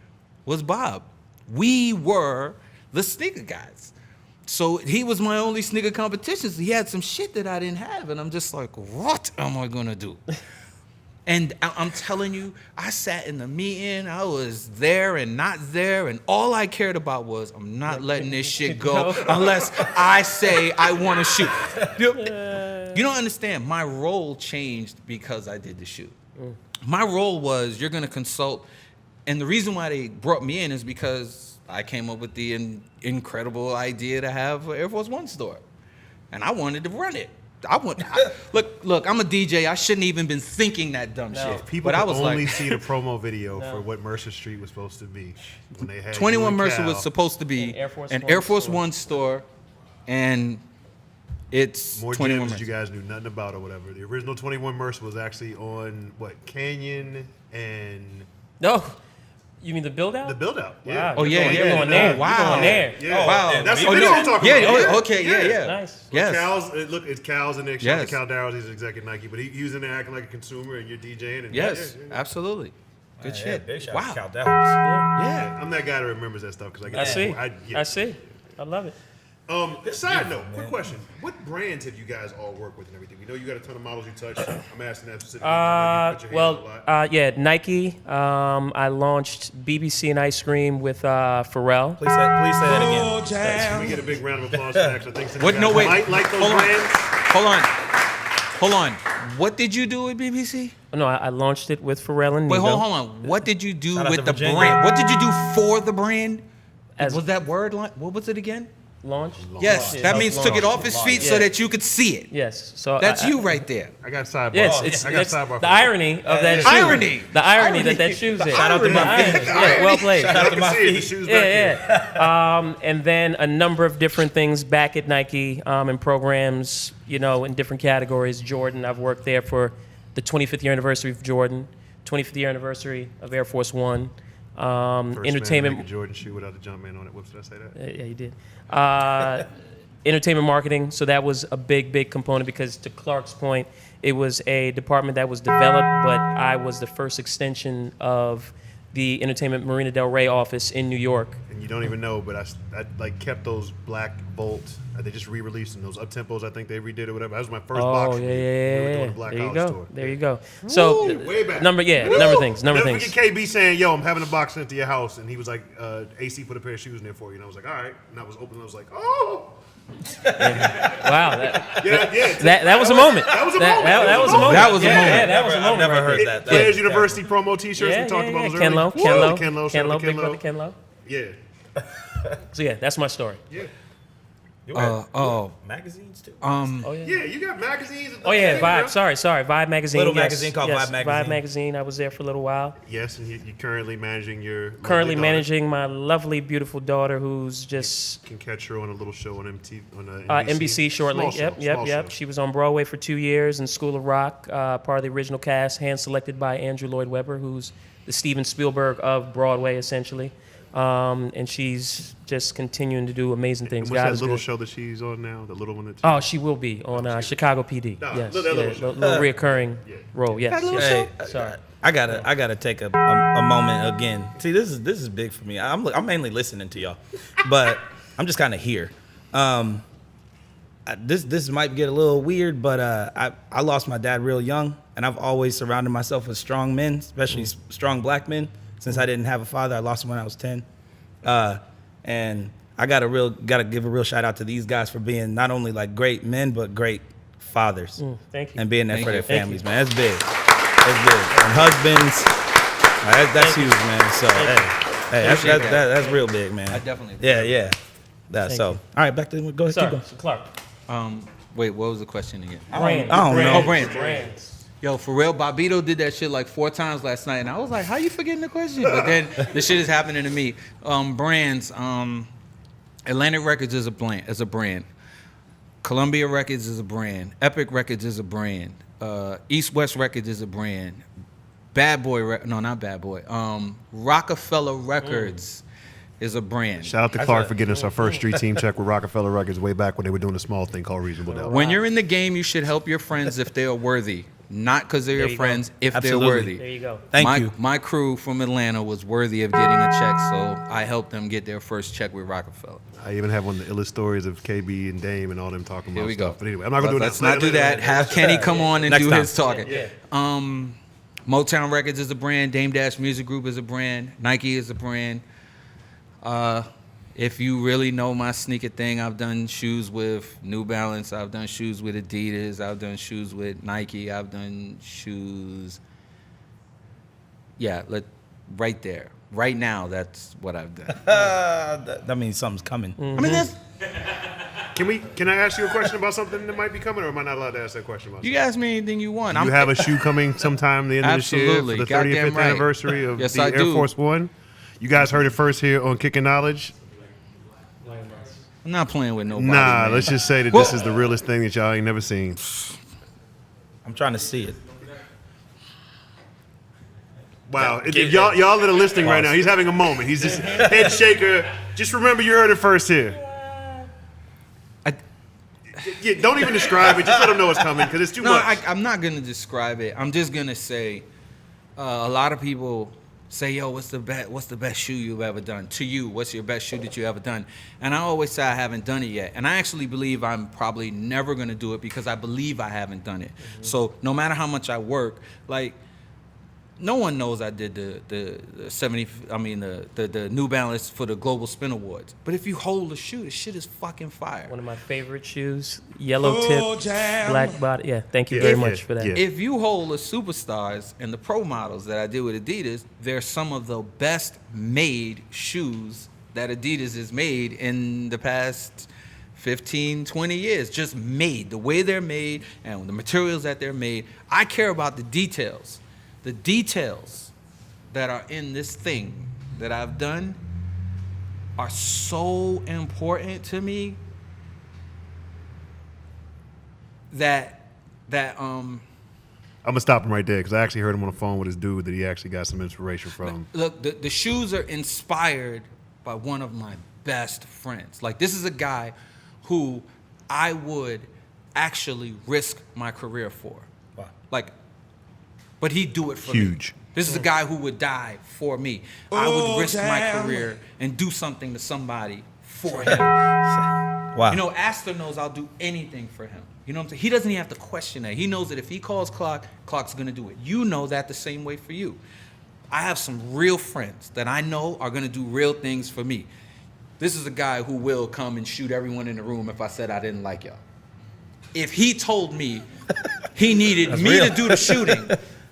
was Bob. We were the sneaker guys. So he was my only sneaker competition. So he had some shit that I didn't have. And I'm just like, what am I going to do? And I'm telling you, I sat in the meeting. I was there and not there. And all I cared about was, I'm not letting this shit go unless I say I want to shoot. You don't understand. My role changed because I did the shoot. My role was, you're going to consult. And the reason why they brought me in is because I came up with the incredible idea to have an Air Force One store. And I wanted to run it. Look, I'm a DJ. I shouldn't even been thinking that dumb shit. People but I could was only like, see the promo video for what Mercer Street was supposed to be. When they had 21 you and Mercer Cal. was supposed to be An Air Force One One store, and it's More 21 gyms that you Mercer. guys knew nothing about or whatever. The original 21 Mercer was actually on, Canyon and No. You mean the build out? the build out. Wow. Yeah. Oh, yeah, You're yeah. going there. Wow. You're going there. Yeah. Wow. That's the Oh, video no. I'm talking Yeah, about. okay, yeah. Nice. Yes. Cal's, it's Cal's in there. Shout out Yes. to Cal Dowers, he's an exec at Nike, but he was in there acting like a consumer and you're DJing. And Yes, yeah. absolutely. Good shit. Big shout Wow. out to Cal Dowers. Yeah. I'm that guy that remembers that stuff because I get I see. yeah. I see. I love it. Side note, quick question. What brands have you guys all worked with and everything? We know you got a ton of models you touch. I'm asking that specifically. Yeah, Nike. I launched BBC and ice cream with Pharrell. Please say that again. Can we get a big round of applause for that? 'Cause I think some of What? you No, guys wait. might like those Hold on. brands. Hold on. What did you do with BBC? No, I launched it with Pharrell and Wait, Nigo. hold on. What did you do Shout out with to the Virginia. brand? What did you do for the brand? As- Was that word line? What was it again? Launch. Yes, that means took it off his feet so Yeah. that you could see it. Yes. So That's I- you right there. I got sidebar. Yes, I got it's sidebar. the irony of that shoe. Irony. The irony that shoe's in. Shout out to my feet. Yeah, well played. Shout out to my see it. The feet. shoes back there. Yeah. And then a number of different things back at Nike in programs, in different categories. Jordan, I've worked there for the 25th year anniversary of Jordan, 25th year anniversary of Air Force One, First man to entertainment. make a Jordan shoe without the jump man on it. Whoops, did I say that? Yeah, you did. Entertainment marketing. So that was a big component because, to Clark's point, it was a department that was developed, but I was the first extension of the Entertainment Marina Del Rey office in New York. And you don't even know, but I like kept those black bolts. They just re-released them. Those up tempos, I think they redid or whatever. That was my first box. Oh, shoe. yeah. We were doing the Black There you College go. Store. There you go. So, Way back. number things. Never things. forget KB saying, "Yo, I'm having a box sent to your house," and he was like, "AC put a pair of shoes in there for you." And I was like, "All right." And I was open. I was like, "Oh." Wow. Yeah. That was a moment. That was a moment. That was a moment. That was a Yeah, moment. Yeah, that was a I've moment. never right heard there. that. Players University promo T-shirts we talked about those Ken Lo, earlier. Ken Lo, Ken Lo, shout out to Big brother Ken Lo. Yeah. So yeah, that's my story. Yeah. You wear Oh. magazines too. Oh yeah. Yeah, you got magazines. Oh yeah, bro. Vibe. Sorry, Vibe magazine. Little yes, magazine called yes, Vibe magazine. Vibe magazine. I was there for a little while. Yes, and you're currently managing your. lovely Currently daughter. managing my lovely, beautiful daughter, who's just Can catch her on a little show on NBC. NBC shortly. Small show, Yep. small show. She was on Broadway for 2 years in School of Rock, part of the original cast, hand selected by Andrew Lloyd Webber, who's the Steven Spielberg of Broadway, essentially. And she's just continuing to do amazing things. And what's God that is little good. show that she's on now? The little one that's. Oh, she will be on Chicago PD. Nah, Yes, that little show. little reoccurring role. Yes, Hey, Sorry. I gotta take a moment again. See, this is big for me. I'm mainly listening to y'all, but I'm just kind of here. This might get a little weird, but I lost my dad real young, and I've always surrounded myself with strong men, especially strong black men. Since I didn't have a father, I lost him when I was 10. And I gotta give a real shout out to these guys for being not only like great men, but great fathers. Thank you. And being there Thank for you. their Thank families, you. man. That's big. That's big. And husbands, that's huge, man. So, hey, Appreciate that. that's real big, man. I definitely Yeah. That, Thank so, you. all right, back to go ahead, keep Sorry, going. so Clark. Wait, what was the question again? Brand. I don't know. Oh, brand. Brands. Yo, for real, Bobito did that shit like 4 times last night, and I was like, "How you forgetting the question?" But then the shit is happening to me. Brands. Atlantic Records is a brand. Columbia Records is a brand. Epic Records is a brand. East West Records is a brand. Not Bad Boy. Rockefeller Records is a brand. Shout out to Clark for getting us our first street team check with Rockefeller Records way back when they were doing a small thing called Reasonable Doubt. When you're in the game, you should help your friends if they are worthy, not because they're There your you friends, if Absolutely. they're worthy. There you go. Thank you. My crew from Atlanta was worthy of getting a check, so I helped them get their first check with Rockefeller. I even have one of the illest stories of KB and Dame and all them talking about Here we stuff. go. But anyway, I'm not going to do that. Let's not do that. Have Kenny come on and Next do time. his talking. Yeah. Motown Records is a brand. Dame Dash Music Group is a brand. Nike is a brand. If you really know my sneaker thing, I've done shoes with New Balance. I've done shoes with Adidas. I've done shoes with Nike. I've done shoes. Yeah, right there. Right now, that's what I've done. That means something's coming. I mean, that's, Can I ask you a question about something that might be coming, or am I not allowed to ask that question about you can ask me anything you want. You have a shoe coming sometime the end of this year for Absolutely. the Goddamn 35th right. anniversary of Yes, the I Air do. Force One. You guys heard it first here on Kicking Knowledge. I'm not playing with nobody. Nah, man. let's just say that this is the realest thing that y'all ain't never seen. I'm trying to see it. Wow, if y'all that are listening right now, he's having a moment. He's just head shaker. Just remember you heard it first here. Yeah, don't even describe it. Just let them know it's coming because it's too No, much. I'm not gonna describe it. I'm just gonna say, a lot of people say, "Yo, what's the best shoe you've ever done?" To you, what's your best shoe that you ever done? And I always say I haven't done it yet. And I actually believe I'm probably never gonna do it because I believe I haven't done it. So no matter how much I work, like. No one knows I did the New Balance for the Global Spin Awards. But if you hold the shoe, the shit is fucking fire. One of my favorite shoes, yellow tip, black body. Yeah, thank you very much for that. yeah. If you hold the superstars and the pro models that I did with Adidas, they're some of the best made shoes that Adidas has made in the past 15, 20 years. Just made, the way they're made and the materials that they're made. I care about the details. The details that are in this thing that I've done are so important to me that I'm gonna stop him right there because I actually heard him on the phone with his dude that he actually got some inspiration from. look, the shoes are inspired by one of my best friends. Like, this is a guy who I would actually risk my career for. Wow. Like, but he'd do it for me. Huge. This is a guy who would die for me. I would risk my career and do something to somebody for him. Wow. You know, Astor knows I'll do anything for him. You know what I'm saying? He doesn't even have to question that. He knows that if he calls Clark, Clark's going to do it. You know that the same way for you. I have some real friends that I know are going to do real things for me. This is a guy who will come and shoot everyone in the room if I said I didn't like y'all. If he told me he needed That's me real. to do the shooting,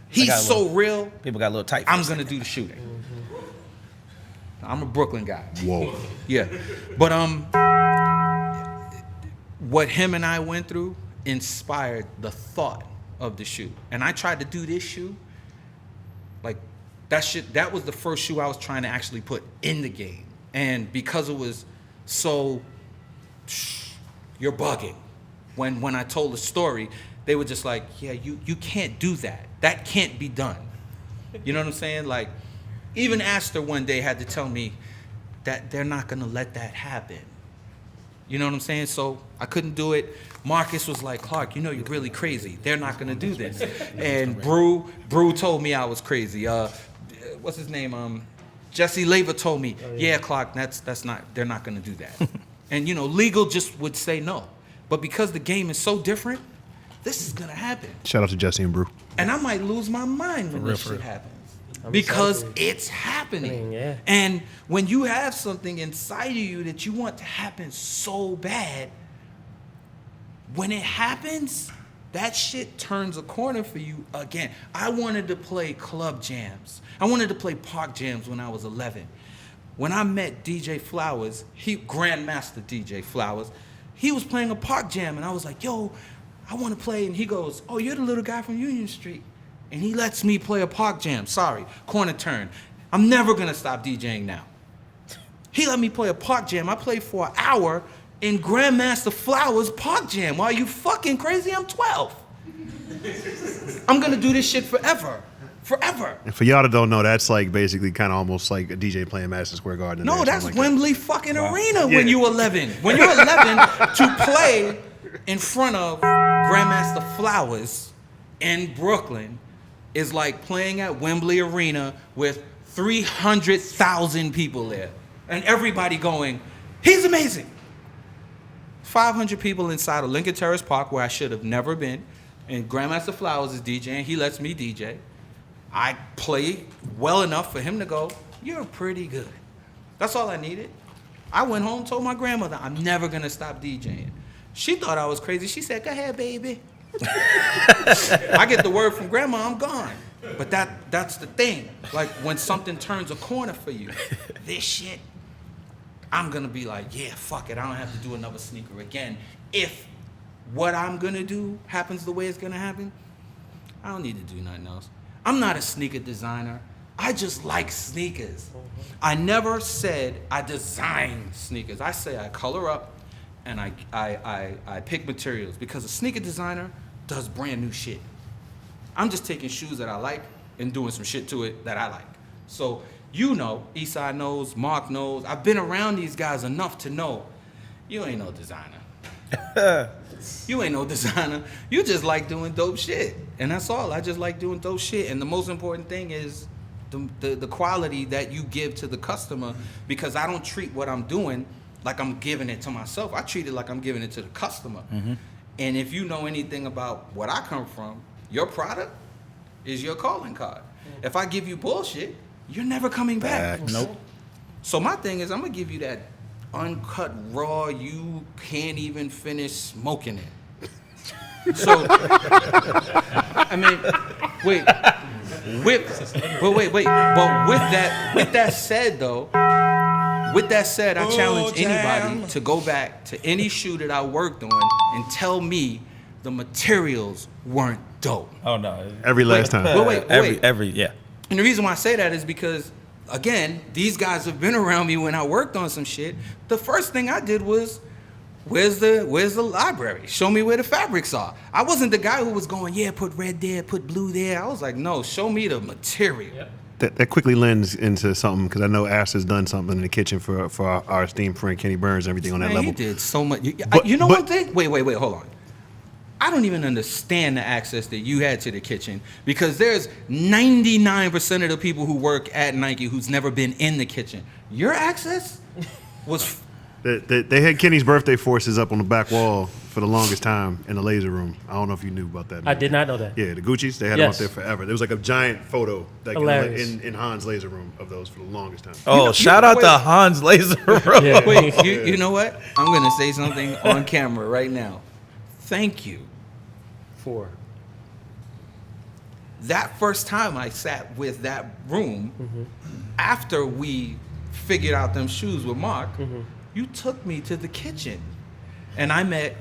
he's got a so little- real, People got a little tight. I'm going to do the shooting. I'm a Brooklyn guy. Whoa. Yeah. But what him and I went through inspired the thought of the shoe. And I tried to do this shoe. Like, that was the first shoe I was trying to actually put in the game. And because it was so, you're bugging. When I told the story, they were just like, yeah, you can't do that. That can't be done. You know what I'm saying? Like, even Astor one day had to tell me that they're not gonna let that happen. You know what I'm saying? So I couldn't do it. Marcus was like, Clark, you know you're really crazy. They're not gonna do this. And Brew told me I was crazy. What's his name? Jesse Leva told me, yeah, Clark, that's not. They're not gonna do that. And you know, legal just would say no. But because the game is so different, this is gonna happen. Shout out to Jesse and Brew. And I might lose my mind when this shit happens. Because it's happening. Yeah. And when you have something inside of you that you want to happen so bad, when it happens, that shit turns a corner for you again. I wanted to play club jams. I wanted to play park jams when I was 11. When I met DJ Flowers, Grandmaster DJ Flowers, he was playing a park jam, and I was like, yo, I want to play. And he goes, oh, you're the little guy from Union Street. And he lets me play a park jam. Sorry, corner turn. I'm never going to stop DJing now. He let me play a park jam. I played for an hour in Grandmaster Flowers park jam. Are you fucking crazy? I'm 12. I'm going to do this shit forever. Forever. And for y'all that don't know, that's like basically kind of almost like a DJ playing Madison Square Garden. No, that's like Wembley fucking Arena when you're 11. When you're 11, to play in front of Grandmaster Flowers in Brooklyn is like playing at Wembley Arena with 300,000 people there. And everybody going, he's amazing. 500 people inside of Lincoln Terrace Park where I should have never been. And Grandmaster Flowers is DJing. He lets me DJ. I play well enough for him to go, you're pretty good. That's all I needed. I went home, told my grandmother, I'm never going to stop DJing. She thought I was crazy. She said, go ahead, baby. I get the word from grandma, I'm gone. But that's the thing. Like when something turns a corner for you, this shit, I'm going to be like, yeah, fuck it. I don't have to do another sneaker again. If what I'm going to do happens the way it's going to happen, I don't need to do nothing else. I'm not a sneaker designer. I just like sneakers. I never said I design sneakers. I say I color up and I pick materials because a sneaker designer does brand new shit. I'm just taking shoes that I like and doing some shit to it that I like. So you know, Esaie knows, Mark knows. I've been around these guys enough to know you ain't no designer. You ain't no designer. You just like doing dope shit. And that's all. I just like doing dope shit. And the most important thing is the quality that you give to the customer, because I don't treat what I'm doing like I'm giving it to myself. I treat it like I'm giving it to the customer. Mm-hmm. And if you know anything about what I come from, your product is your calling card. If I give you bullshit, you're never coming back. Nope. So my thing is, I'm going to give you that uncut raw, you can't even finish smoking it. So, I mean, wait. But with that said, though, I challenge anybody to go back to any shoe that I worked on and tell me the materials weren't dope. Oh no. Every last time. Wait. Yeah. And the reason why I say that is because, again, these guys have been around me when I worked on some shit. The first thing I did was, where's the library? Show me where the fabrics are. I wasn't the guy who was going, yeah, put red there, put blue there. I was like, no, show me the material. Yep. That quickly lends into something, because I know Astor's done something in the kitchen for our esteemed friend Kenny Burns and everything on that level. He did so much. But One thing? Wait, hold on. I don't even understand the access that you had to the kitchen, because there's 99% of the people who work at Nike who's never been in the kitchen. Your access was... They had Kenny's birthday forces up on the back wall for the longest time in the laser room. I don't know if you knew about that. I did not know that. Yeah, the Gucci's, they had them up there forever. There was like a giant photo like in Han's laser room of those for the longest time. Oh, shout out to Han's laser room. Yeah. Wait, you know what? I'm going to say something on camera right now. Thank you. For that first time I sat with that room, after we figured out them shoes with Mark, you took me to the kitchen, and I met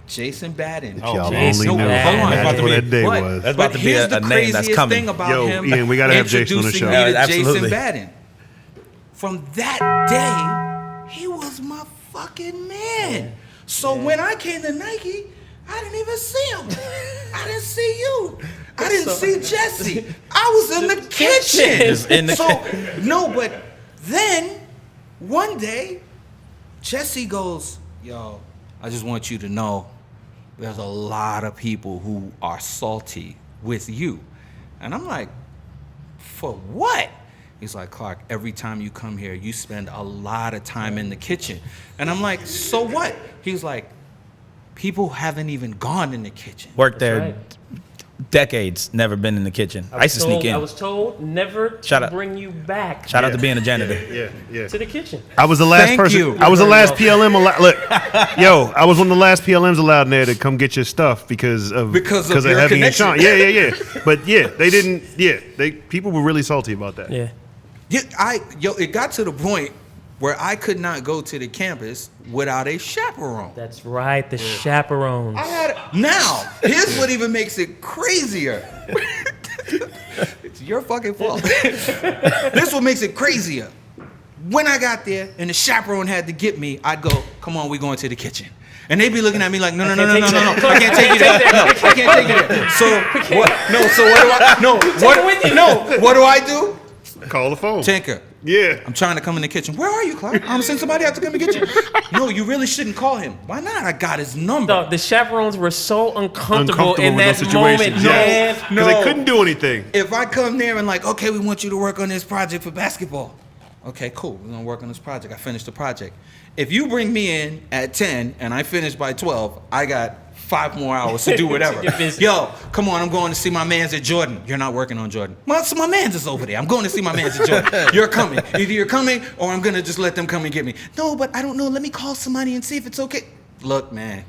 Jason Badden. If y'all Jason only knew. Badden. That's what that day was. That's about to be a name that's coming. Thing about Yo, him Ian, we gotta have Jason on the show. introducing me to Absolutely. Jason Badden. From that day, he was my fucking man. So when I came to Nike, I didn't even see him. I didn't see you. I didn't see Jesse. I was in the kitchen. But then one day, Jesse goes, yo, I just want you to know there's a lot of people who are salty with you. And I'm like, for what? He's like, Clark, every time you come here, you spend a lot of time in the kitchen. And I'm like, so what? He's like, people haven't even gone in the kitchen. Worked there right. decades, never been in the kitchen. I used to sneak in. I was told never Shout to out. bring you back Shout out to being a janitor. Yeah. to the kitchen. I was the last Thank person. you. I was the You're very last PLM. Look, I was one of the last PLMs allowed in there to come get your stuff because of your Heavy and connection. Sean. Yeah. But yeah, they didn't. Yeah, people were really salty about that. Yeah. It got to the point where I could not go to the campus without a chaperone. That's right. The chaperone. Now, here's what even makes it crazier. It's your fucking fault. This what makes it crazier. When I got there and the chaperone had to get me, I'd go, come on, we going to the kitchen. And they'd be looking at me like, no, I can't take you there. No, I can't take you there. So what do I do? Call the phone. Tinker. Yeah. I'm trying to come in the kitchen. Where are you, Clark? I'm sending somebody out to come and get you. No, you really shouldn't call him. Why not? I got his number. The chaperones were so uncomfortable in with that those moment, situations. man. Because they couldn't do anything. If I come there and like, okay, we want you to work on this project for basketball. Okay, cool. We're gonna work on this project. I finished the project. If you bring me in at 10 and I finish by 12, I got 5 more hours to do whatever. You're busy. Yo, come on, I'm going to see my mans at Jordan. You're not working on Jordan. So my mans is over there. I'm going to see my mans at Jordan. You're coming. Either you're coming or I'm gonna just let them come and get me. No, but I don't know. Let me call somebody and see if it's okay. Look, man.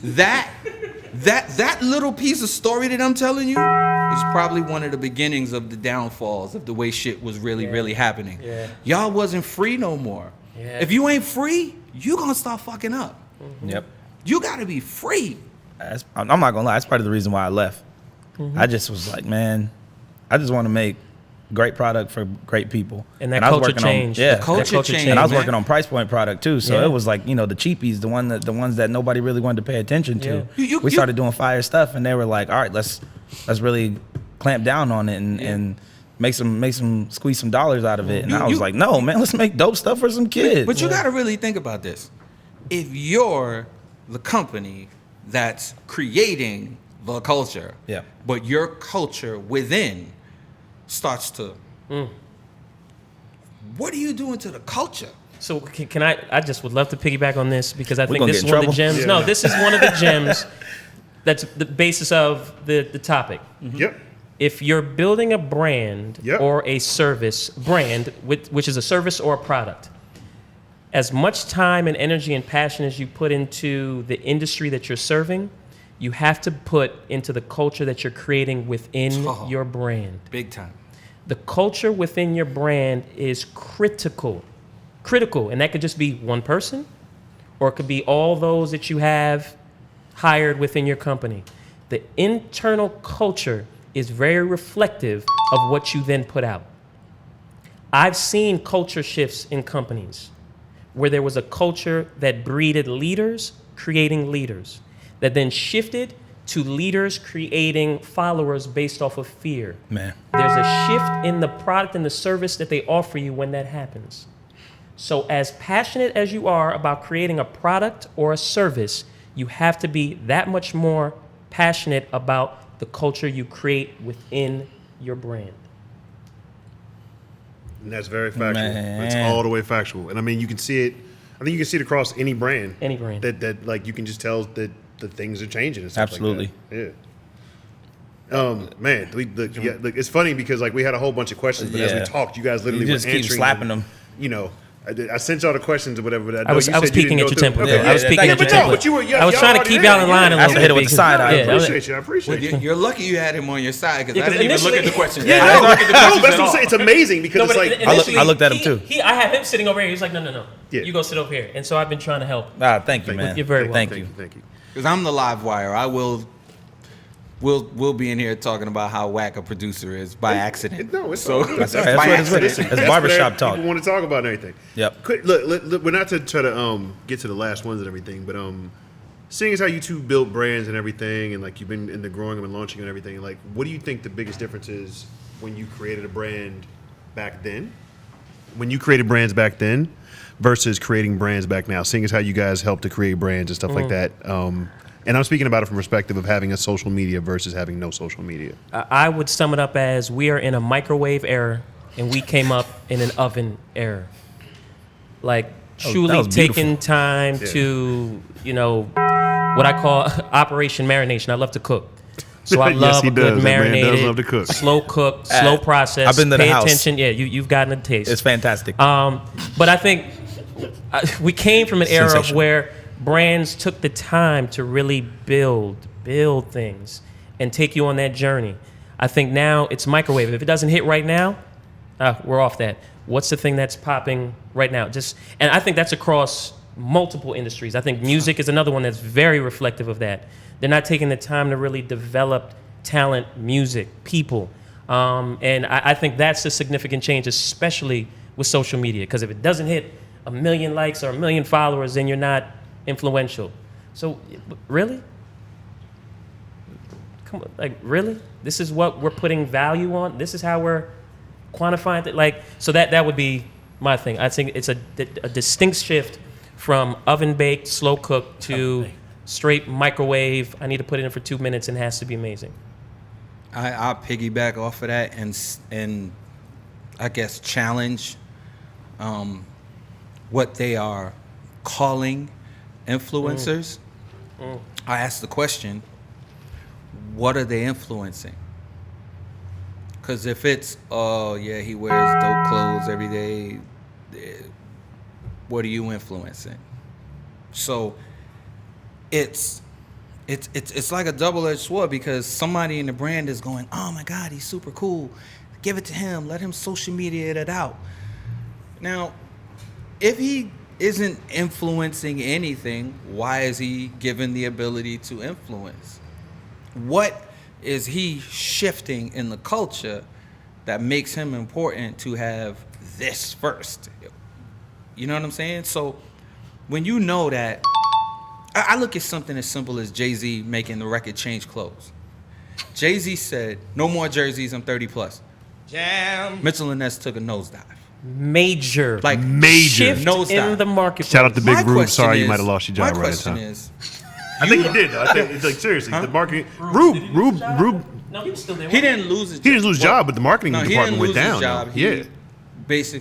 That little piece of story that I'm telling you is probably one of the beginnings of the downfalls of the way shit was really happening. Yeah. Y'all wasn't free no more. Yeah. If you ain't free, you gonna start fucking up. Yep. You gotta be free. I'm not gonna lie. That's part of the reason why I left. I just was like, man, I just want to make great product for great people. And that I was culture working on- changed. yeah, That culture changed, and I was man. working on price point product too. So Yeah. it was like, the cheapies, the ones that nobody really wanted to pay attention to. Yeah. We started doing fire stuff, and they were like, all right, let's really clamp down on it and make some squeeze some dollars out of it. And I was like, no, man, let's make dope stuff for some kids. But you gotta really think about this. If you're the company that's creating the culture, Yeah. but your culture within starts to, what are you doing to the culture? So can I just would love to piggyback on this because I think gonna this get is in one of the trouble? gems. Yeah. No, this is one of the gems that's the basis of the topic. Yep. If you're building a brand Yep. or a service brand, which is a service or a product, as much time and energy and passion as you put into the industry that you're serving, you have to put into the culture that you're creating within your brand. Big time. The culture within your brand is critical, and that could just be one person, or it could be all those that you have hired within your company. The internal culture is very reflective of what you then put out. I've seen culture shifts in companies where there was a culture that breeded leaders creating leaders, that then shifted to leaders creating followers based off of fear. Man. There's a shift in the product and the service that they offer you when that happens. So as passionate as you are about creating a product or a service, you have to be that much more passionate about the culture you create within your brand. And that's very factual. Man. That's all the way factual. And I mean, you can see it. I think you can see it across any brand. Any brand. That like you can just tell that the things are changing and stuff Absolutely. like that. Yeah. Man, it's funny because like we had a whole bunch of questions, but as Yeah. we talked, you guys literally You just were keep answering slapping them. I sent y'all the questions or whatever. But I was peeking at your temple. I was peeking at your temple. I was trying to keep y'all in line a I little hit bit. it with the side eye. I Yeah, appreciate you. You're lucky you had him on your side because Yeah, I 'cause didn't even look at the initially- questions. Yeah, I no, didn't look at the questions that's at what I'm all. saying. It's amazing because No, it's but like initially, I looked at him too. I had him sitting over here. He's like, no. Yeah. You go sit over here. And so I've been trying to help. Thank you, man. You're very Thank welcome. you. Thank you. Because I'm the live wire. We'll be in here talking about how whack a producer is by accident. No, it's so all good. That's all right. by That's what it is. accident. That's barbershop what talk. People want to talk about and everything. Yep. Look, we're not to try to get to the last ones and everything, but seeing as how you two built brands and everything, and like you've been in the growing them and launching and everything, like what do you think the biggest difference is when you created a brand back then? When you created brands back then versus creating brands back now, seeing as how you guys helped to create brands and stuff like that. And I'm speaking about it from perspective of having a social media versus having no social media. I would sum it up as we are in a microwave era and we came up in an oven era. Like that truly was beautiful. taking time Yeah. to, what I call Operation Marination. I love to cook. So I Yes, love he a good does. That man does marinated, love to cook. slow cook, slow process. I've been to the Pay house. attention. Yeah, you've gotten a taste. It's fantastic. But I think we came from an era of Sensational. where brands took the time to really build things and take you on that journey. I think now it's microwave. If it doesn't hit right now, we're off that. What's the thing that's popping right now? And I think that's across multiple industries. I think music is another one that's very reflective of that. They're not taking the time to really develop talent, music, people. And I think that's a significant change, especially with social media. Because if it doesn't hit 1 million likes or 1 million followers, then you're not influential. So, really? Come on, like, really? This is what we're putting value on? This is how we're quantifying it? Like, so that would be my thing. I think it's a distinct shift from oven-baked, slow-cooked to straight microwave. I need to put it in for 2 minutes and it has to be amazing. I'll piggyback off of that and I guess challenge what they are calling influencers. I ask the question, what are they influencing? Because if it's, oh yeah, he wears dope clothes every day, what are you influencing? So it's like a double-edged sword, because somebody in the brand is going, oh my God, he's super cool. Give it to him. Let him social media it out. Now, if he isn't influencing anything, why is he given the ability to influence? What is he shifting in the culture that makes him important to have this first? You know what I'm saying? So when you know that, I look at something as simple as Jay-Z making the record change clothes. Jay-Z said, no more jerseys, I'm 30 plus. Jam. Mitchell & Ness took a nosedive. Major Shift in the market. Shout out to Big My Rube. question Sorry, you is- might have lost your job My right in question time. is, I think you did. I think it's like seriously, the marketing. Rube. No, he was still there. he didn't lose his job. He didn't lose his job, but the marketing No, he department didn't went lose down. his job. though. He Yeah.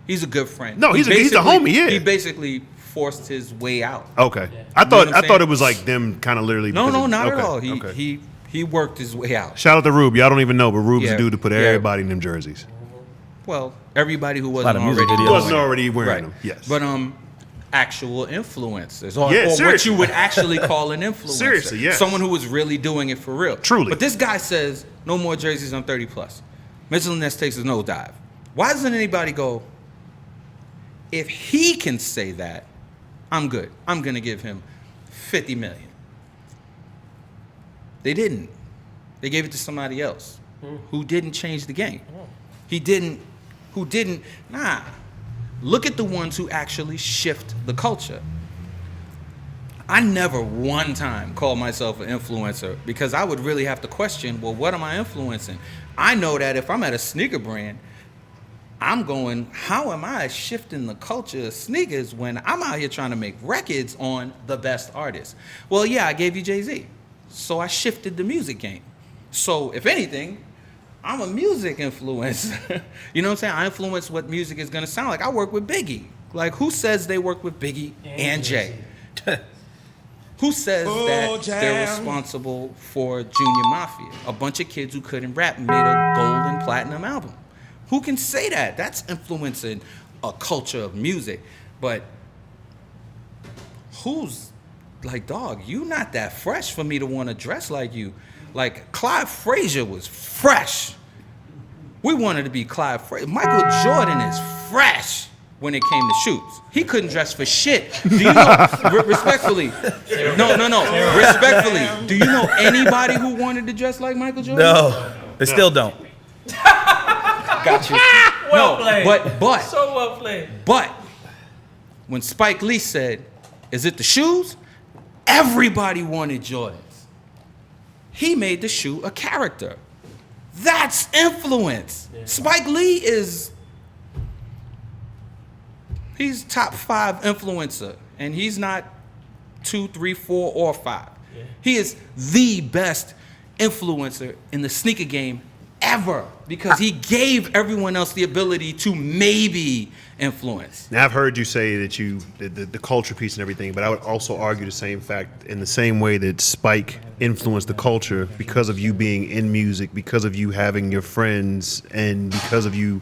He's a good friend. No, he's a homie, yeah. He basically forced his way out. Okay. Yeah. I You know what I'm thought saying? it was like them kind of literally. No, because no, of- not at okay, all. okay. He worked his way out. Shout out to Rube. Y'all don't even know, but Rube's Yeah, the dude to put yeah. everybody in them jerseys. Well, everybody who lot wasn't of music already videos. He wasn't already wearing right. them. Yes. But actual influencers, or, Yeah, or what seriously. you would actually call an influencer. Seriously, yes. Someone who was really doing it for real. Truly. But this guy says, no more jerseys, I'm 30 plus. Mitchell & Ness takes his nosedive. Why doesn't anybody go, if he can say that, I'm good. I'm going to give him 50 million. They didn't. They gave it to somebody else who didn't change the game. Nah. Look at the ones who actually shift the culture. I never one time called myself an influencer, because I would really have to question, well, what am I influencing? I know that if I'm at a sneaker brand, I'm going, how am I shifting the culture of sneakers when I'm out here trying to make records on the best artists? Well, yeah, I gave you Jay-Z. So I shifted the music game. So if anything, I'm a music influencer. You know what I'm saying? I influence what music is going to sound like. I work with Biggie. Like, who says they work with Biggie and Jay? Who says that they're responsible for Junior Mafia? A bunch of kids who couldn't rap made a gold and platinum album. Who can say that? That's influencing a culture of music. But who's like, dog, you not that fresh for me to want to dress like you. Like, Clyde Frazier was fresh. We wanted to be Clyde Frazier. Michael Jordan is fresh when it came to shoots. He couldn't dress for shit. Do you know, respectfully, no, respectfully, do you know anybody who wanted to dress like Michael Jordan? No, they still don't. Got you. Well played. But So well played. But when Spike Lee said, is it the shoes? Everybody wanted Jordans. He made the shoe a character. That's influence. Yeah. Spike Lee he's top 5 influencer, and he's not 2, 3, 4, or 5. Yeah. He is the best influencer in the sneaker game ever, because he gave everyone else the ability to maybe influence. Now I've heard you say that the culture piece and everything, but I would also argue the same fact in the same way that Spike influenced the culture because of you being in music, because of you having your friends, and because of you,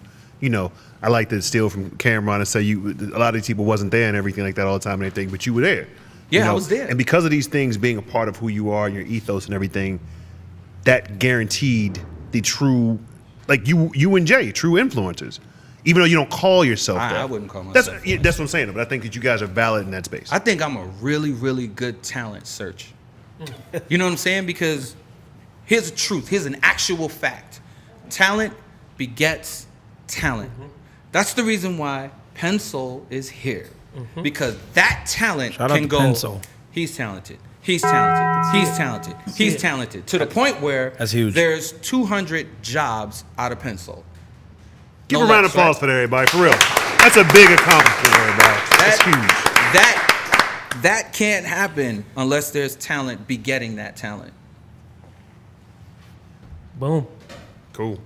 I like to steal from Cameron and say a lot of these people wasn't there and everything like that all the time and everything, but you were there. Yeah, I was there. And because of these things being a part of who you are and your ethos and everything, that guaranteed the true, like you and Jay, true influencers. Even though you don't call yourself that. I wouldn't call myself that. That's what I'm saying, but I think that you guys are valid in that space. I think I'm a really, really good talent search. You know what I'm saying? Because here's the truth. Here's an actual fact. Talent begets talent. That's the reason why Pencil is here. Because that talent can go. Pencil. He's talented. He's talented. He's talented. He's talented. To the point where That's huge. There's 200 jobs out of Pencil. Give No a round of less, right? applause for that, everybody. For real. That's a big accomplishment, everybody. That's huge. That can't happen unless there's talent begetting that talent. Boom. Cool.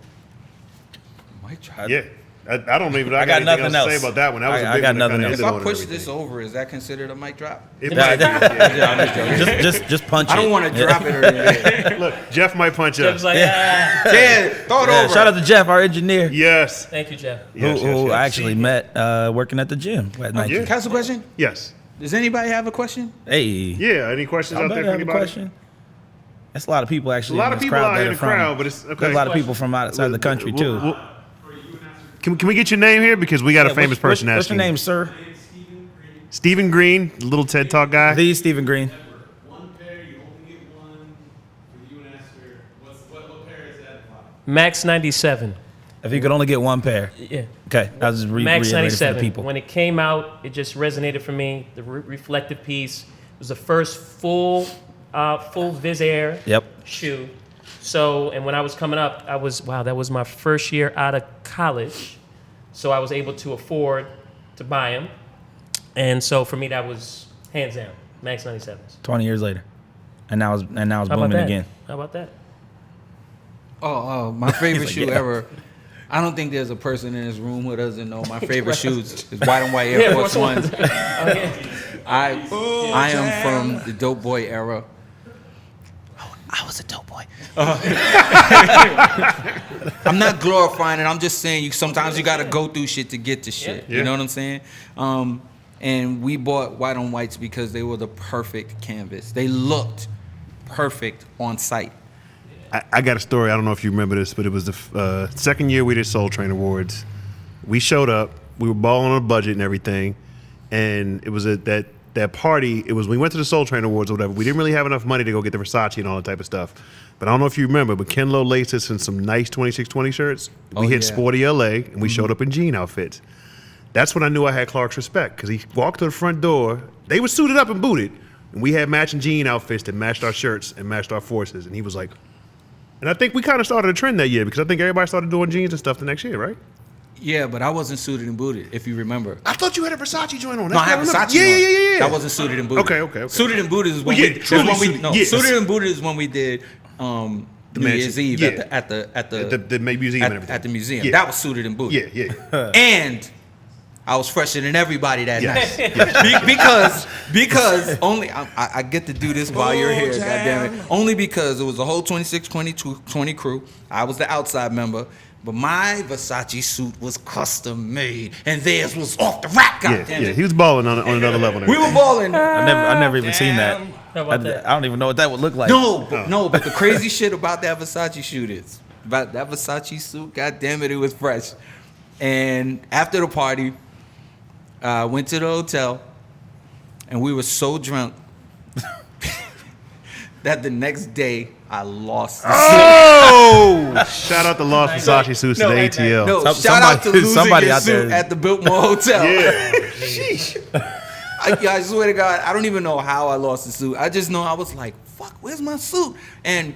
Might try. Yeah. I don't even I got anything nothing else to else. say about that one. That was a I big got one that nothing kinda else. If ended I on push everything. this over, is that considered a mic drop? It might be, yeah. just punch it. I don't want to drop it or anything. Look, Jeff might punch Jeff's us. like, Yeah, throw it over. Shout out to Jeff, our engineer, Yes. Thank you, Jeff. Yes, who yes. I actually met working at the gym at Nike. Yeah. Can I ask a question? Yes. Does anybody have a question? Hey, Yeah. Any questions I out bet there I for have a anybody? question. That's a lot of people actually. A lot in of this people crowd out that in are the from- crowd, but it's okay. There's a lot of people from outside the country too. Can we get your name here because we got a famous person What's your asking? name, sir? Stephen Green, the little TED Talk guy. The Stephen Green. One pair, you only get one for you and Astor. What pair is that? Max 97. If you could only get one pair. Yeah. Okay, I was just Max reiterating for the 97. people. When it came out, it just resonated for me. The reflective piece was the first full Viz Air Yep. shoe. So, and when I was coming up, that was my first year out of college. So I was able to afford to buy them. And so for me, that was hands down, Max 97s. 20 years later, and now it's How about booming that? again. How about that? Oh, my favorite like, shoe yeah. ever. I don't think there's a person in this room who doesn't know my favorite shoes is white and white Air Force Ones. Oh, yeah. I am from the dope boy era. I was a dope boy. I'm not glorifying it. I'm just saying sometimes you got to go through shit to get to shit. Yeah. You know what I'm saying? And we bought white on whites because they were the perfect canvas. They looked perfect on site. I got a story. I don't know if you remember this, but it was the second year we did Soul Train Awards. We showed up. We were balling on a budget and everything, and it was at that party. It was we went to the Soul Train Awards or whatever. We didn't really have enough money to go get the Versace and all that type of stuff. But I don't know if you remember, but Ken Lo laced us in some nice 2620 shirts. We hit yeah. Sporty LA, and we showed up in jean outfits. That's when I knew I had Clark's respect, because he walked to the front door. They were suited up and booted, and we had matching jean outfits that matched our shirts and matched our forces. And he was like, and I think we kind of started a trend that year, because I think everybody started doing jeans and stuff the next year, right? Yeah, but I wasn't suited and booted, if you remember. I thought you had a Versace joint on. No, I have Versace. Yeah. That wasn't suited and booted. Okay. Suited and booted is when Well, yeah, truly suited- Suited and booted is when we did New Year's Eve at the museum and everything. at the museum. Yeah. That was suited and booted. Yeah. And I was fresher than everybody that Yes. night. because only I get to do this while you're here, goddammit. Only because it was the whole 26-20 crew. I was the outside member. But my Versace suit was custom made, and theirs was off the rack. Goddammit. Yeah. He was balling on another level. and We were balling. I never even seen that. How about that? I don't even know what that would look like. But the crazy shit about that Versace shoot is about that Versace suit. God damn it was fresh. And after the party, I went to the hotel, and we were so drunk that the next day I lost the suit. Oh! Shout out the lost Versace suits to the ATL. No, shout out to losing somebody your out there- suit at the Biltmore Hotel. Yeah. Sheesh. I swear to God, I don't even know how I lost the suit. I just know I was like, fuck, where's my suit? And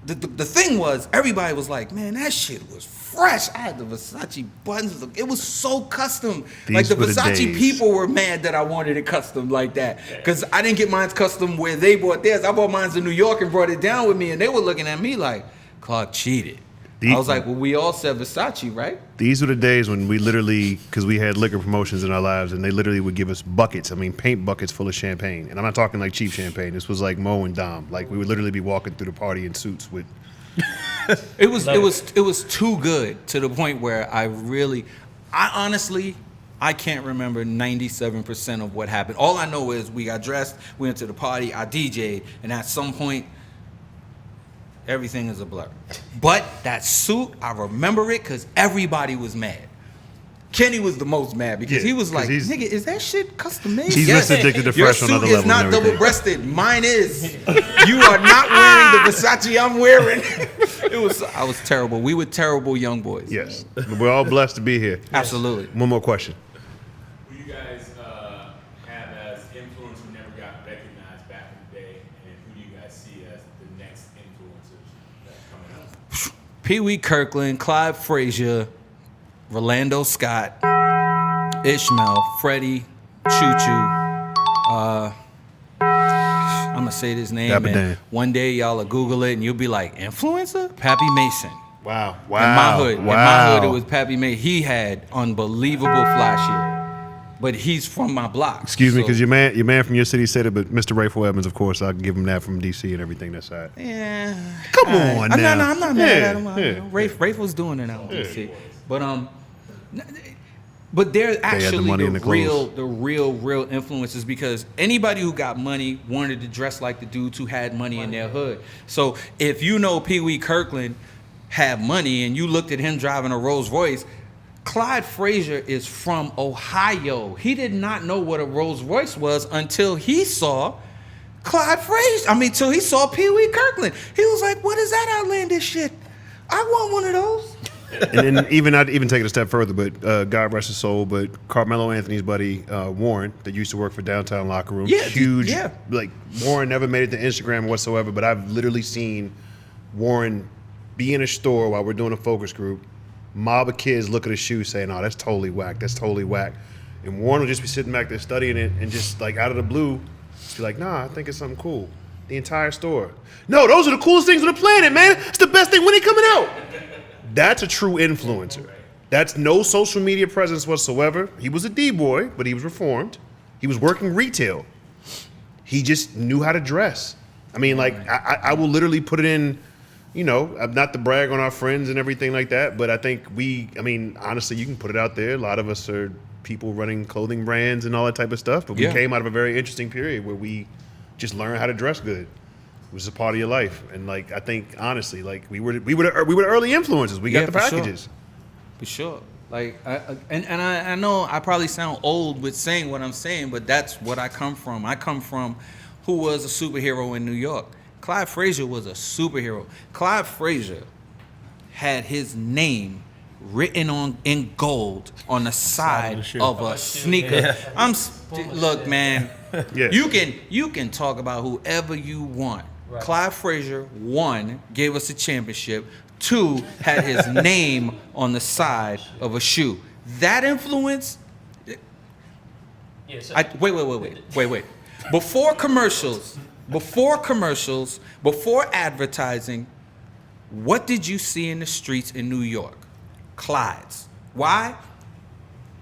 the thing was, everybody was like, man, that shit was fresh. I had the Versace buttons. It was so custom. Like the were the Versace days. people were mad that I wanted it custom like that. Because I didn't get mine custom where they bought theirs. I bought mine in New York and brought it down with me. And they were looking at me like, Clark cheated. I was like, well, we all said Versace, right? These were the days when we literally, because we had liquor promotions in our lives, and they literally would give us buckets. I mean, paint buckets full of champagne. And I'm not talking like cheap champagne. This was like Mo and Dom. Like, we would literally be walking through the party in suits with. It was too good to the point where I honestly can't remember 97% of what happened. All I know is we got dressed, we went to the party, I DJ'd, and at some point, everything is a blur. But that suit, I remember it because everybody was mad. Kenny was the most mad because he was like, nigga, is that shit custom made? He's just addicted to fresh on other levels. Your suit is not double-breasted. Mine is. You are not wearing the Versace I'm wearing. I was terrible. We were terrible young boys. Yes. We're all blessed to be here. Absolutely. One more question. Who you guys have as influence who never got recognized back in the day, and who do you guys see as the next influencers that's coming up? Pee Wee Kirkland, Clyde Frazier, Rolando Scott, Ishmael, Freddie, Choo Choo. I'm gonna say this name, Dapper and Dan. one day y'all will Google it and you'll be like, influencer? Pappy Mason. Wow. In my hood, it was Pappy Mason. He had unbelievable fly shit, but he's from my block. Excuse me, so- because your man from your city said it, but Mr. Rayful Evans, of course, I'll give him that from DC and everything that's side. Yeah. Come on now. I'm not mad at him. Yeah. Rafe was doing it out in DC. But they're actually money and the clothes. the real influences because anybody who got money wanted to dress like the dudes who had money in their hood. So if you know Pee Wee Kirkland had money and you looked at him driving a Rolls Royce, Clyde Frazier is from Ohio. He did not know what a Rolls Royce was until he saw Clyde Frazier. Till he saw Pee Wee Kirkland. He was like, what is that outlandish shit? I want one of those. And then not even take it a step further, but God rest his soul, but Carmelo Anthony's buddy Warren, that used to work for Downtown Locker Room, huge. Yeah. Like Warren never made it to Instagram whatsoever, but I've literally seen Warren be in a store while we're doing a focus group, mob of kids look at his shoes saying, "Oh, that's totally whack. That's totally whack." And Warren will just be sitting back there studying it, and just like out of the blue, just be like, "Nah, I think it's something cool." The entire store. No, those are the coolest things on the planet, man. It's the best thing when they coming out. That's a true influencer. That's no social media presence whatsoever. He was a D-boy, but he was reformed. He was working retail. He just knew how to dress. I will literally put it in, not to brag on our friends and everything like that, but I think honestly, you can put it out there. A lot of us are people running clothing brands and all that type of stuff, but we came out of a very interesting period where we just learned how to dress good. It was a part of your life, and I think honestly, we were the early influencers. We got the packages. For sure. I know I probably sound old with saying what I'm saying, but that's what I come from. I come from who was a superhero in New York. Clyde Frazier was a superhero. Clyde Frazier had his name written in gold on the side of a sneaker. Yeah. Look, man. Yeah. You can talk about whoever you want. Right. Clyde Frazier, 1, gave us a championship. 2, had his name on the side of a shoe. That influence. Yes. Wait. Before commercials, before advertising, what did you see in the streets in New York? Clyde's. Why?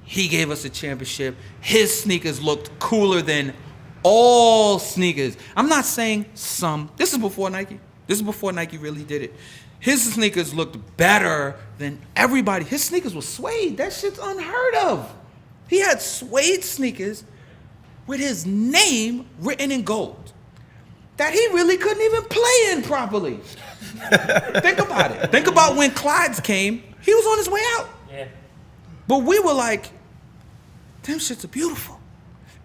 He gave us a championship. His sneakers looked cooler than all sneakers. I'm not saying some. This is before Nike. This is before Nike really did it. His sneakers looked better than everybody. His sneakers were suede. That shit's unheard of. He had suede sneakers with his name written in gold that he really couldn't even play in properly. Think about it. Think about when Clyde's came. He was on his way out. Yeah. But we were like, them shits are beautiful.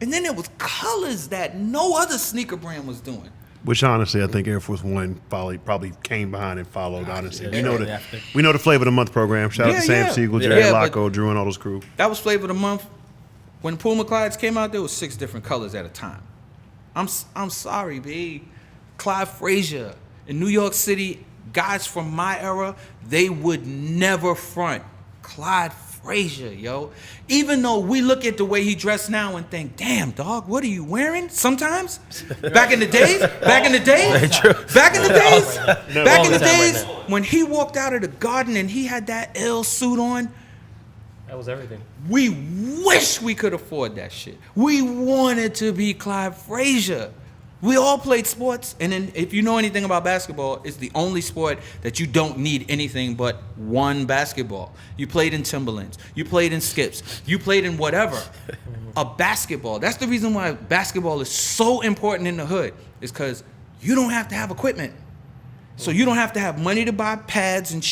And then there was colors that no other sneaker brand was doing. Which honestly, I think Air Force One probably came behind and followed. Honestly, Yeah, we know the Flavor of the Month program. Shout out to Sam Siegel, Jerry Locko, Drew, and all those crew. That was Flavor of the Month. When Puma Clydes came out, there was 6 different colors at a time. I'm sorry, B. Clyde Frazier in New York City, guys from my era, they would never front Clyde Frazier, yo. Even though we look at the way he dressed now and think, damn, dog, what are you wearing? Sometimes, back in the days, when he walked out of the Garden and he had that L suit on, That was everything. we wish we could afford that shit. We wanted to be Clyde Frazier. We all played sports, and then if you know anything about basketball, it's the only sport that you don't need anything but one basketball. You played in Timberlands, you played in Skips, you played in whatever. A basketball. That's the reason why basketball is so important in the hood, is because you don't have to have equipment. So you don't have to have money to buy pads and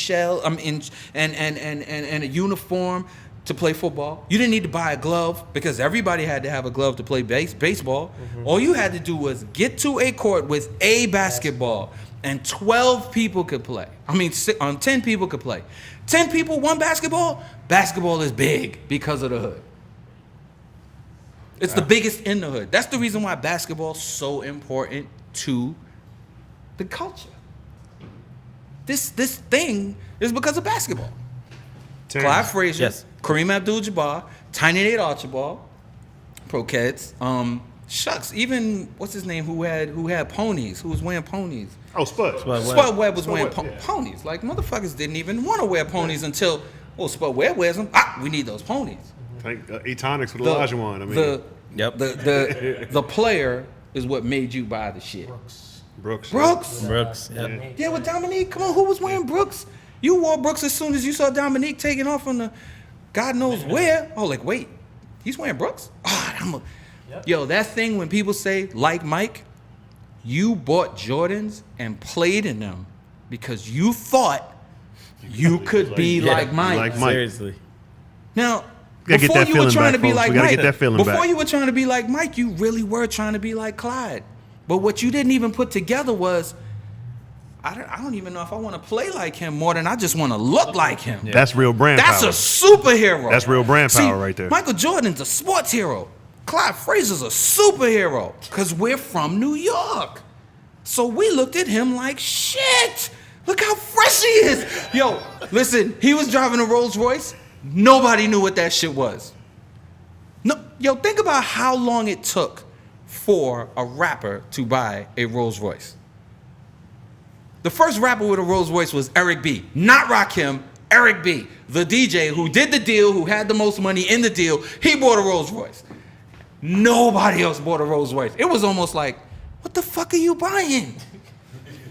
and a uniform to play football. You didn't need to buy a glove because everybody had to have a glove to play baseball. All you had to do was get to a court with a basketball, and 12 people could play. 10 people could play. 10 people, one basketball. Basketball is big because of the hood. It's the biggest in the hood. That's the reason why basketball is so important to the culture. This thing is because of basketball. Clyde Frazier, Yes. Kareem Abdul-Jabbar, Tiny Nate Archibald, Pro-Keds, shucks, even what's his name who had ponies, who was wearing ponies. Oh, Spud. Spud Webb was Spud wearing Webb, yeah. ponies. Like, motherfuckers didn't even want to wear ponies until, Spud Webb wears them. We need those ponies. Thank Etonics with Olajuwon. I mean, The player is what made you buy the shit. Brooks. Brooks. Yep. Yeah, with Dominique. Come on, who was wearing Brooks? You wore Brooks as soon as you saw Dominique taking off on the God knows where. Oh, like, wait, he's wearing Brooks? Yo, that thing when people say, like Mike, you bought Jordans and played in them because you thought you could be like Mike. Like Mike. Seriously. Now, Gotta get before that you were feeling trying back, to be folks. like We gotta Mike, get that feeling before back. you were trying to be like Mike, you really were trying to be like Clyde. But what you didn't even put together was, I don't even know if I want to play like him more than I just want to look like him. Yeah. That's real brand That's power. a superhero. That's real brand power right there. Michael Jordan's a sports hero. Clyde Frazier's a superhero because we're from New York. So we looked at him like, shit, look how fresh he is. Yo, listen, he was driving a Rolls Royce. Nobody knew what that shit was. No, yo, think about how long it took for a rapper to buy a Rolls Royce. The first rapper with a Rolls Royce was Eric B. Not Rakim, Eric B. The DJ who did the deal, who had the most money in the deal, he bought a Rolls Royce. Nobody else bought a Rolls Royce. It was almost like, what the fuck are you buying?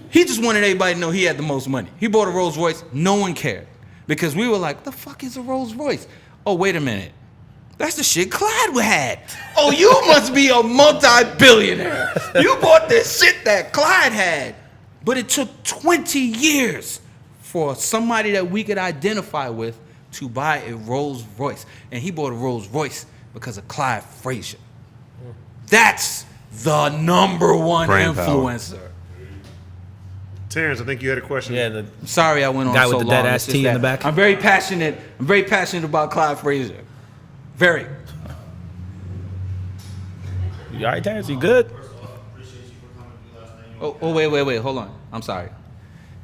He just wanted everybody to know he had the most money. He bought a Rolls Royce, no one cared. Because we were like, what the fuck is a Rolls Royce? Oh, wait a minute. That's the shit Clyde had. Oh, you must be a multi-billionaire. You bought this shit that Clyde had. But it took 20 years for somebody that we could identify with to buy a Rolls Royce. And he bought a Rolls Royce because of Clyde Frazier. That's the number one Brand power. influencer. Terrence, I think you had a question. Yeah, Sorry I went on Guy so with the long. dead-ass It's just T in that the back. I'm very passionate about Clyde Frazier. Very. You all right, Terrence? You good? Oh, wait, hold on. I'm sorry.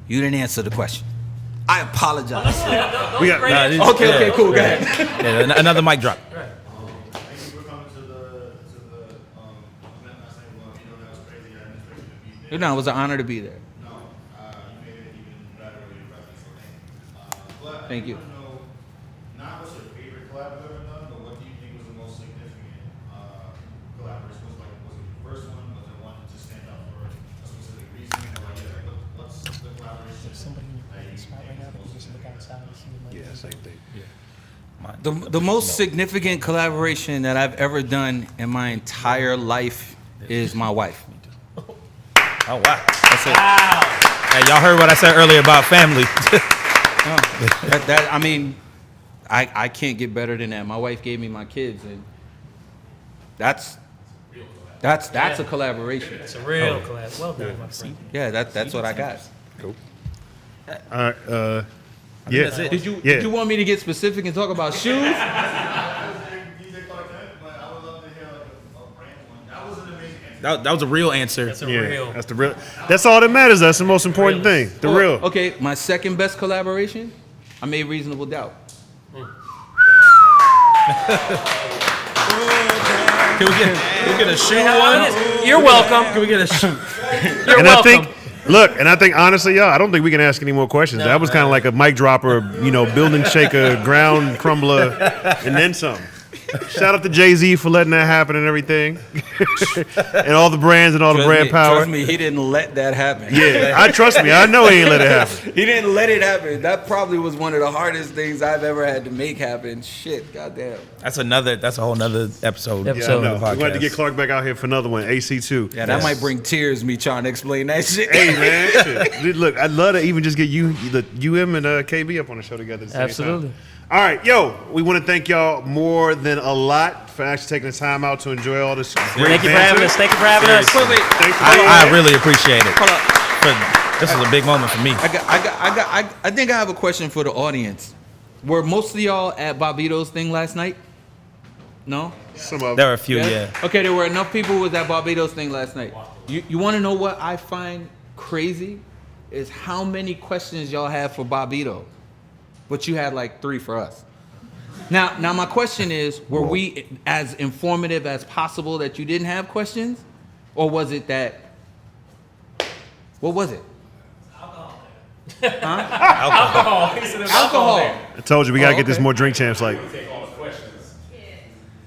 You didn't answer the question. I apologize. We got, Okay, cool, go ahead. Yeah, another mic drop. Thank you for coming to the event last night. You know, that was crazy. I didn't expect you to be there. No, it was an honor to be there. No, you made it even better with your presence. So but Thank you. I want to know, not what's your favorite collab you've ever done, but what do you think was the most significant collaboration? Was it the first one? Was it one that just stand out for a specific reason? Or what's the collaboration? Somebody in the spot right now that can just look outside and see what yeah, same thing. The most significant collaboration that I've ever done in my entire life is my wife. Oh wow. That's it. Hey, y'all heard what I said earlier about family. I can't get better than that. My wife gave me my kids, and that's a collaboration. It's a real class. Well done, my friend. Yeah, that's what I got. Cool. All right. Yeah. that's it. Did you want me to get specific and talk about shoes? DJ Clark Kent, but I would love to hear like a brand one. That was an amazing answer. That was a real answer. That's a Yeah. real. That's the real. That's all that matters. That's the most important thing. The real. Okay, my second best collaboration, I made Reasonable Doubt. Can we get a shoe one? You're welcome. Can we get a shoe? You're And welcome. I think honestly, y'all, I don't think we can ask any more questions. That was kind of like a mic dropper, building shaker, ground crumbler, and then some. Shout out to Jay-Z for letting that happen and everything, and all the brands and all the brand power. Trust me, he didn't let that happen. Yeah, I know he ain't let it happen. He didn't let it happen. That probably was one of the hardest things I've ever had to make happen. Shit, goddamn. That's a whole nother episode. Yeah, I Episode. know. of the We wanted to podcast. get Clark back out here for another one, AC2. Yeah, that might bring tears, me trying to explain that shit. Hey man, shit. Dude, look, I'd love to even just get UM and KB up on the show together. At the same Absolutely. Time. All right, we want to thank y'all more than a lot for actually taking the time out to enjoy all this. Great Thank you for having us. Thank you for having us. Wait. Thanks for I really appreciate it. Hold up. This is a big moment for me. I think I have a question for the audience. Were most of y'all at Bobito's thing last night? No? Some of There were a few, yeah. Okay, there were enough people who was at Bobito's thing last night. You want to know what I find crazy? Is how many questions y'all have for Bobito. But you had like 3 for us. Now my question is, were we as informative as possible that you didn't have questions? Or was it that, what was it? Alcohol. He said there's Alcohol. there. I told you we gotta get this okay. more drink champs. Like, Take all the questions.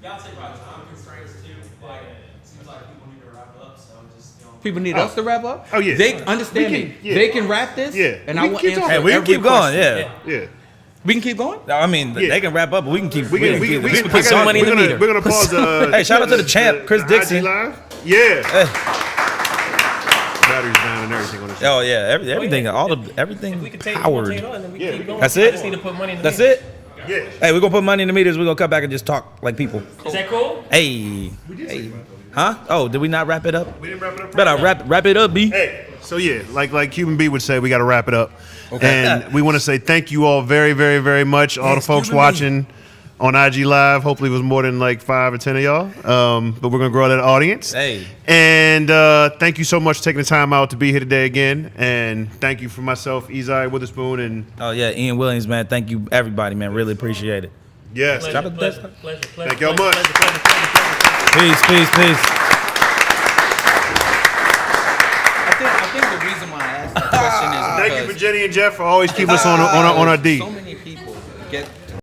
Y'all take about time constraints too. Like, it seems like people need to wrap up, so just, People need us to wrap up? Oh, yeah. They understand We can- me. yeah. They can wrap this? Yeah. And We I can will keep answer talking. Hey, we can every keep going, question. yeah. yeah. We can keep going? I mean, Yeah. they can wrap up, but we can keep. We can put some money in the meter. We're gonna pause the. Hey, shout out to the champ, Chris IG Dixon. Live. Yeah. Hey. Batteries down and everything on this. Oh yeah, everything, everything If we could take powered. one on, then we Yeah. keep going. That's I it? just need to put money in the That's meter. it. Yeah. Hey, we're gonna put money in the meters. We're gonna come back and just talk like people. Is that cool? Hey, huh? Oh, did we not wrap it up? We didn't wrap it up. Better wrap it up, B. Hey, so yeah, like Cuban B would say, we got to wrap it up. And we want to say thank you all very, very, very much. All the Yes, folks Cuban B. watching on IG Live. Hopefully it was more than like 5 or 10 of y'all. But we're going to grow that audience. Hey. And thank you so much for taking the time out to be here today again. And thank you for myself, Esaie Witherspoon. And Oh yeah, Ian Williams, man. Thank you, everybody, man. Really appreciate it. yes, Pleasure, Drop it, pleasure. Thank y'all much. Peace. I think the reason why I asked that question is because thank you for Jenny and Jeff for always keeping us on our D. so many people get